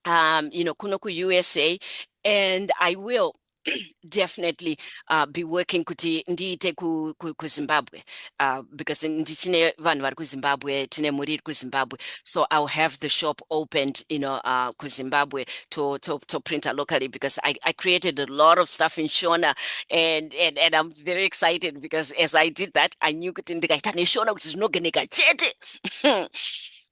Kunoku USA, and I will definitely be working kuti ndiite kuZimbabwe because ndichine vanhu vari kuZimbabwe, tine muriri kuZimbabwe, so I'll have the shop opened, kuZimbabwe to printer locally because I created a lot of stuff in Shona, and I'm very excited because as I did that I knew kuti ndikaita neShona kuti zvinogoneka chete.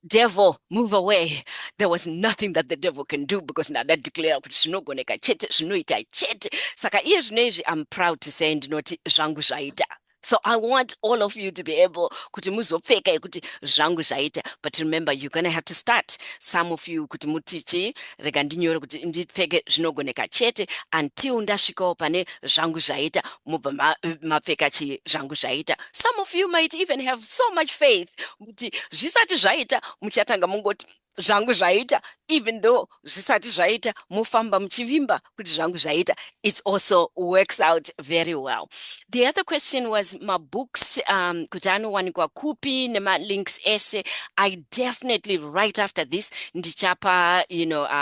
Devil, move away. There was nothing that the devil can do because now that declare kuti zvinogoneka chete, zvinoita chete. Saka iye zvinezvi, I'm proud to say ndinoti zvangu zvaita. So I want all of you to be able kuti muzopfeka yekuti zvangu zvaita. But remember, you're going to have to start. Some of you kuti mutichi rega ndinyore kuti ndipfeke zvinogoneka chete until ndasvikawo pane zvangu zvaita mubva mapfeka chi zvangu zvaita. Some of you might even have so much faith kuti zvisati zvaita muchatanga mungoti zvangu zvaita even though zvisati zvaita mufamba muchivimba kuti zvangu zvaita, it also works out very well. The other question was my books, kuti anowanikwa kupi nema links ese. I definitely right after this ndichapa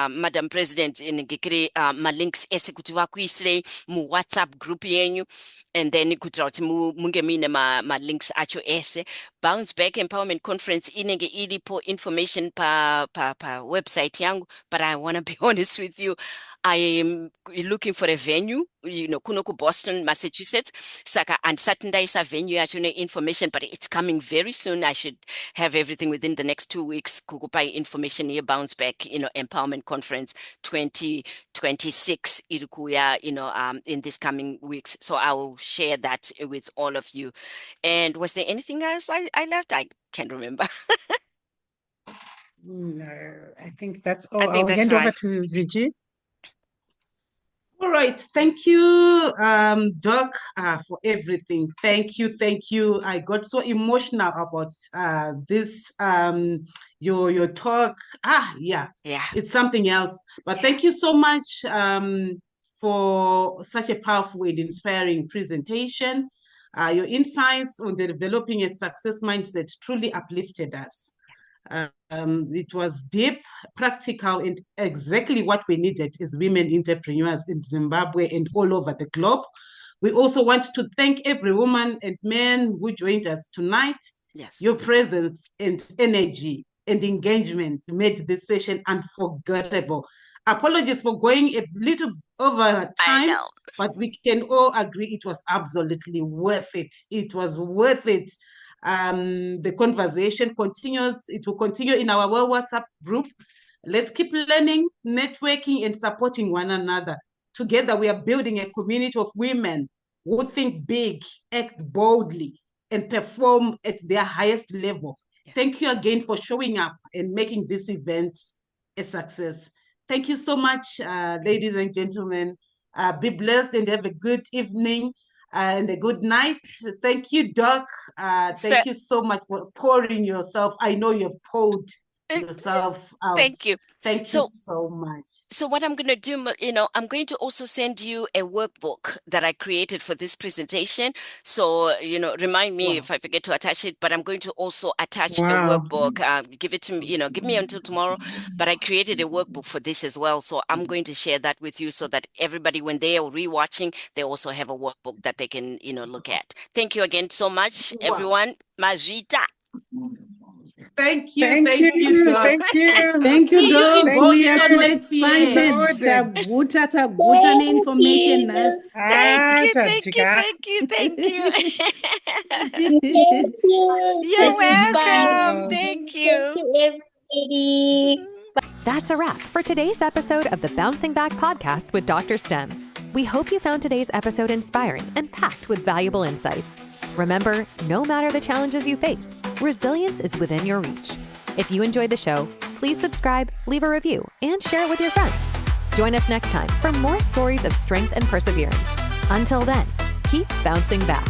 Madam President ngekere ma links ese kuti vakuisire mu WhatsApp group yenyu, and then kuitira kuti munge muine ma links acho ese. Bounce Back Empowerment Conference inenge iripo information pa website yangu, but I want to be honest with you, I am looking for a venue, kuno ku Boston, Massachusetts. Saka and Saturday venue actually information, but it's coming very soon. I should have everything within the next 2 weeks. Kukupai information here, Bounce Back, Empowerment Conference 2026 irikuya, in this coming weeks. So I will share that with all of you. And was there anything else I left? I can't remember. No, I think that's all. I think I'll that's hand over right. to Vijay. All right. Thank you, Doc, for everything. Thank you. I got so emotional about this, your talk. Yeah. It's something else. But thank you so much for such a powerful and inspiring presentation. Your insights on developing a success mindset truly uplifted us. It was deep, practical, and exactly what we needed as women entrepreneurs in Zimbabwe and all over the globe. We also want to thank every woman and man who joined us tonight. Yes. Your presence and energy and engagement made this session unforgettable. Apologies for going a little over time, but we can all agree it was absolutely worth it. It was worth it. The conversation continues. It will continue in our WhatsApp group. Let's keep learning, networking, and supporting one another. Together, we are building a community of women who think big, act boldly, and perform at their highest level. Thank you again for showing up and making this event a success. Thank you so much, ladies and gentlemen. Be blessed and have a good evening and a good night. Thank you, Doc. Thank you so much for pouring yourself. I know you've poured yourself out. Thank you. Thank you so much. So what I'm going to do, I'm going to also send you a workbook that I created for this presentation. So, remind me if I forget to attach it, but I'm going to also attach a workbook. Give it to me, give me until tomorrow. But I created a workbook for this as well. So I'm going to share that with you so that everybody, when they are rewatching, they also have a workbook that they can, look at. Thank you again so much, everyone. Majita. Thank you, Doc. Thank you, Doc. We are so excited. Taguta information. Thank you. You're welcome. Thank you. Thank you, everybody. That's a wrap for today's episode of the Bouncing Back podcast with Dr. Stem. We hope you found today's episode inspiring and packed with valuable insights. Remember, no matter the challenges you face, resilience is within your reach. If you enjoyed the show, please subscribe, leave a review, and share it with your friends. Join us next time for more stories of strength and perseverance. Until then, keep bouncing back.